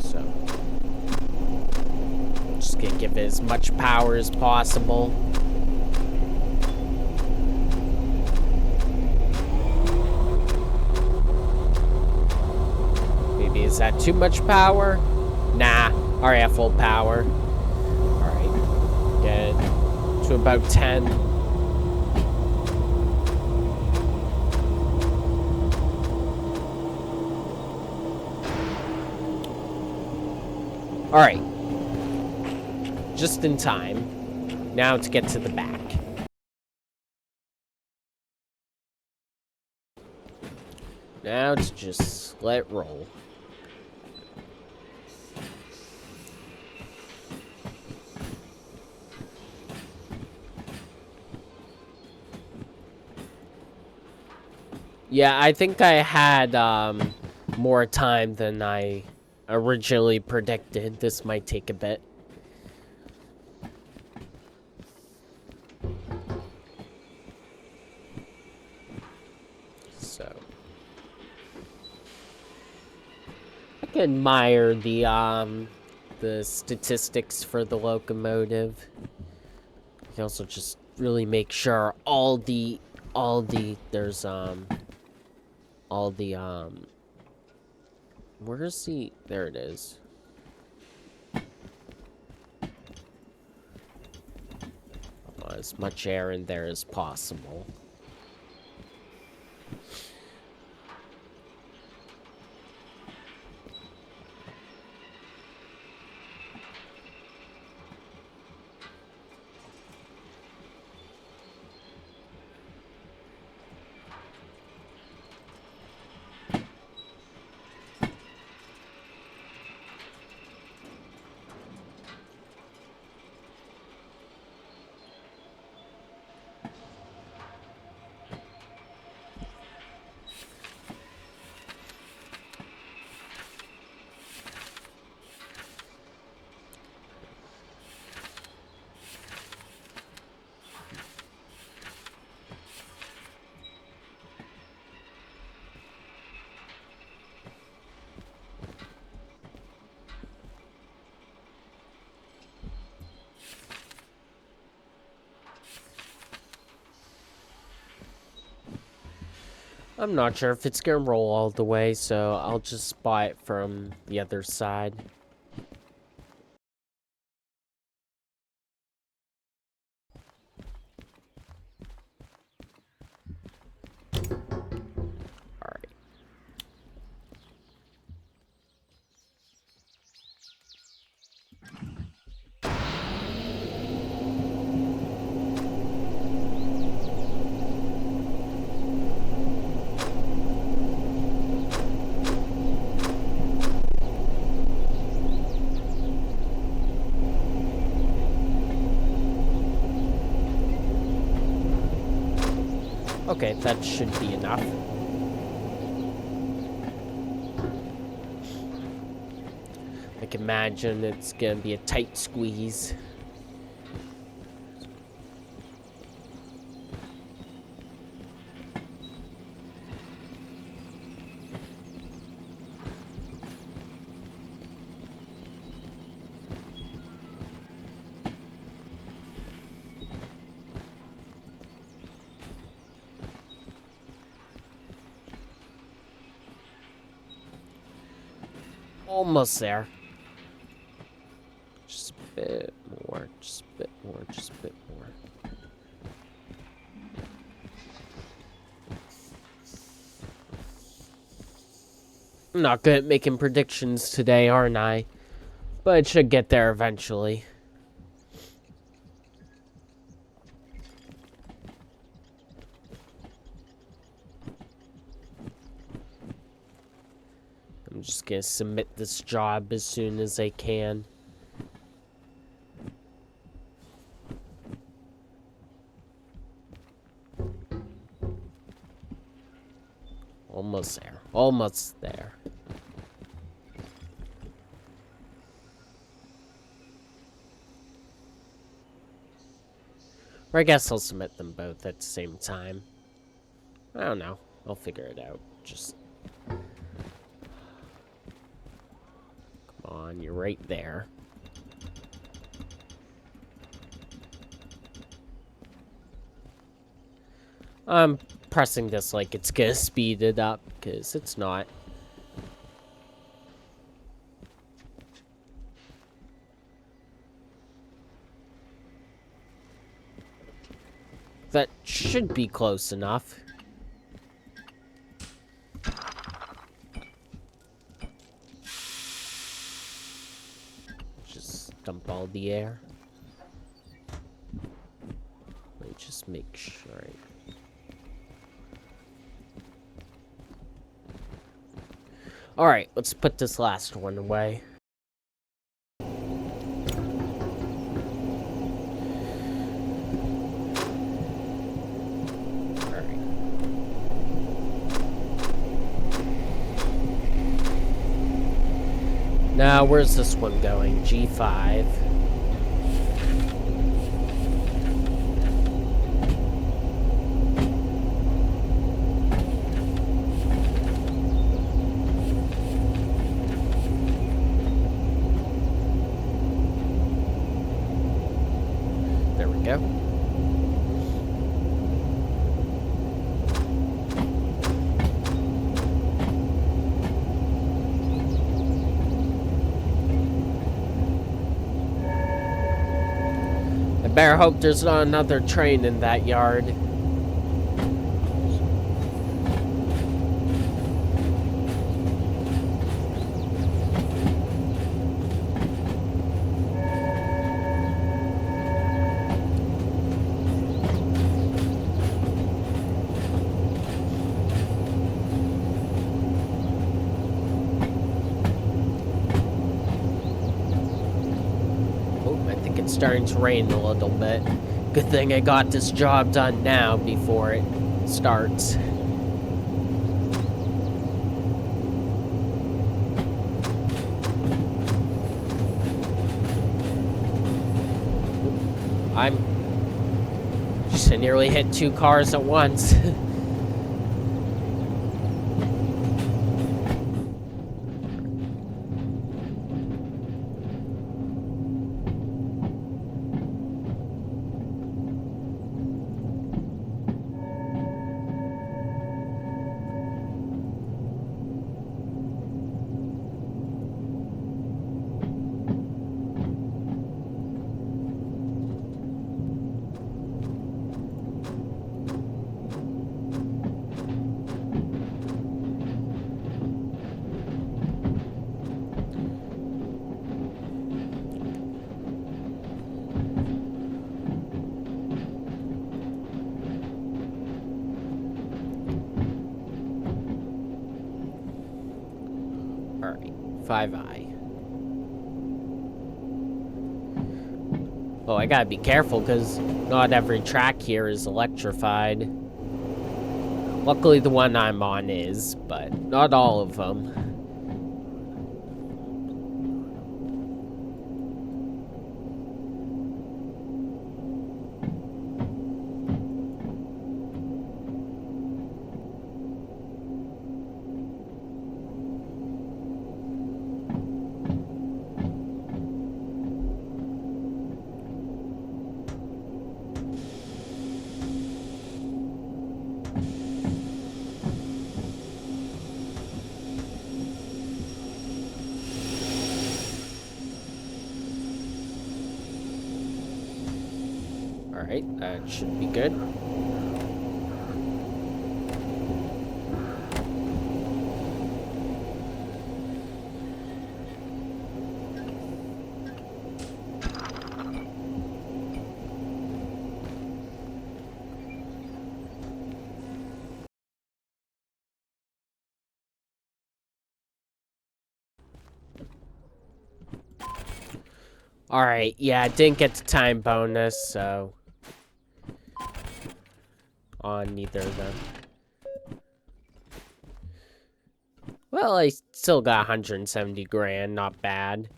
So, just gonna give it as much power as possible. Maybe is that too much power? Nah, already at full power. Alright, get it to about 10. Alright. Just in time. Now to get to the back. Now to just let it roll. Yeah, I think I had more time than I originally predicted. This might take a bit. So I can admire the statistics for the locomotive. You can also just really make sure all the where is the... There it is. As much air in there as possible. I'm not sure if it's gonna roll all the way, so I'll just spot it from the other side. Alright. Okay, that should be enough. I can imagine it's gonna be a tight squeeze. Almost there. Just a bit more, just a bit more, just a bit more. I'm not good at making predictions today, aren't I? But it should get there eventually. I'm just gonna submit this job as soon as I can. Almost there. Almost there. Or I guess I'll submit them both at the same time. I don't know. I'll figure it out. Just... Come on, you're right there. I'm pressing this like it's gonna speed it up, because it's not. That should be close enough. Just dump all the air. Let me just make sure. Alright, let's put this last one away. Now, where's this one going? G5. There we go. Better hope there's not another train in that yard. Starting to rain a little bit. Good thing I got this job done now before it starts. I'm just nearly hit 2 cars at once. 5i. Oh, I gotta be careful because not every track here is electrified. Luckily, the one I'm on is, but not all of them. Alright, that should be good. Alright, yeah, I didn't get the time bonus, so... on neither of them. Well, I still got 170 grand, not bad.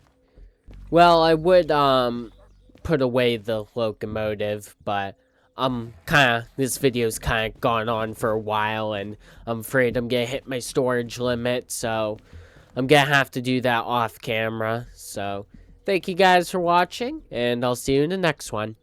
Well, I would, put away the locomotive, but, this video's kinda gone on for a while, and I'm afraid I'm gonna hit my storage limit, so I'm gonna have to do that off camera, so... Thank you guys for watching, and I'll see you in the next one.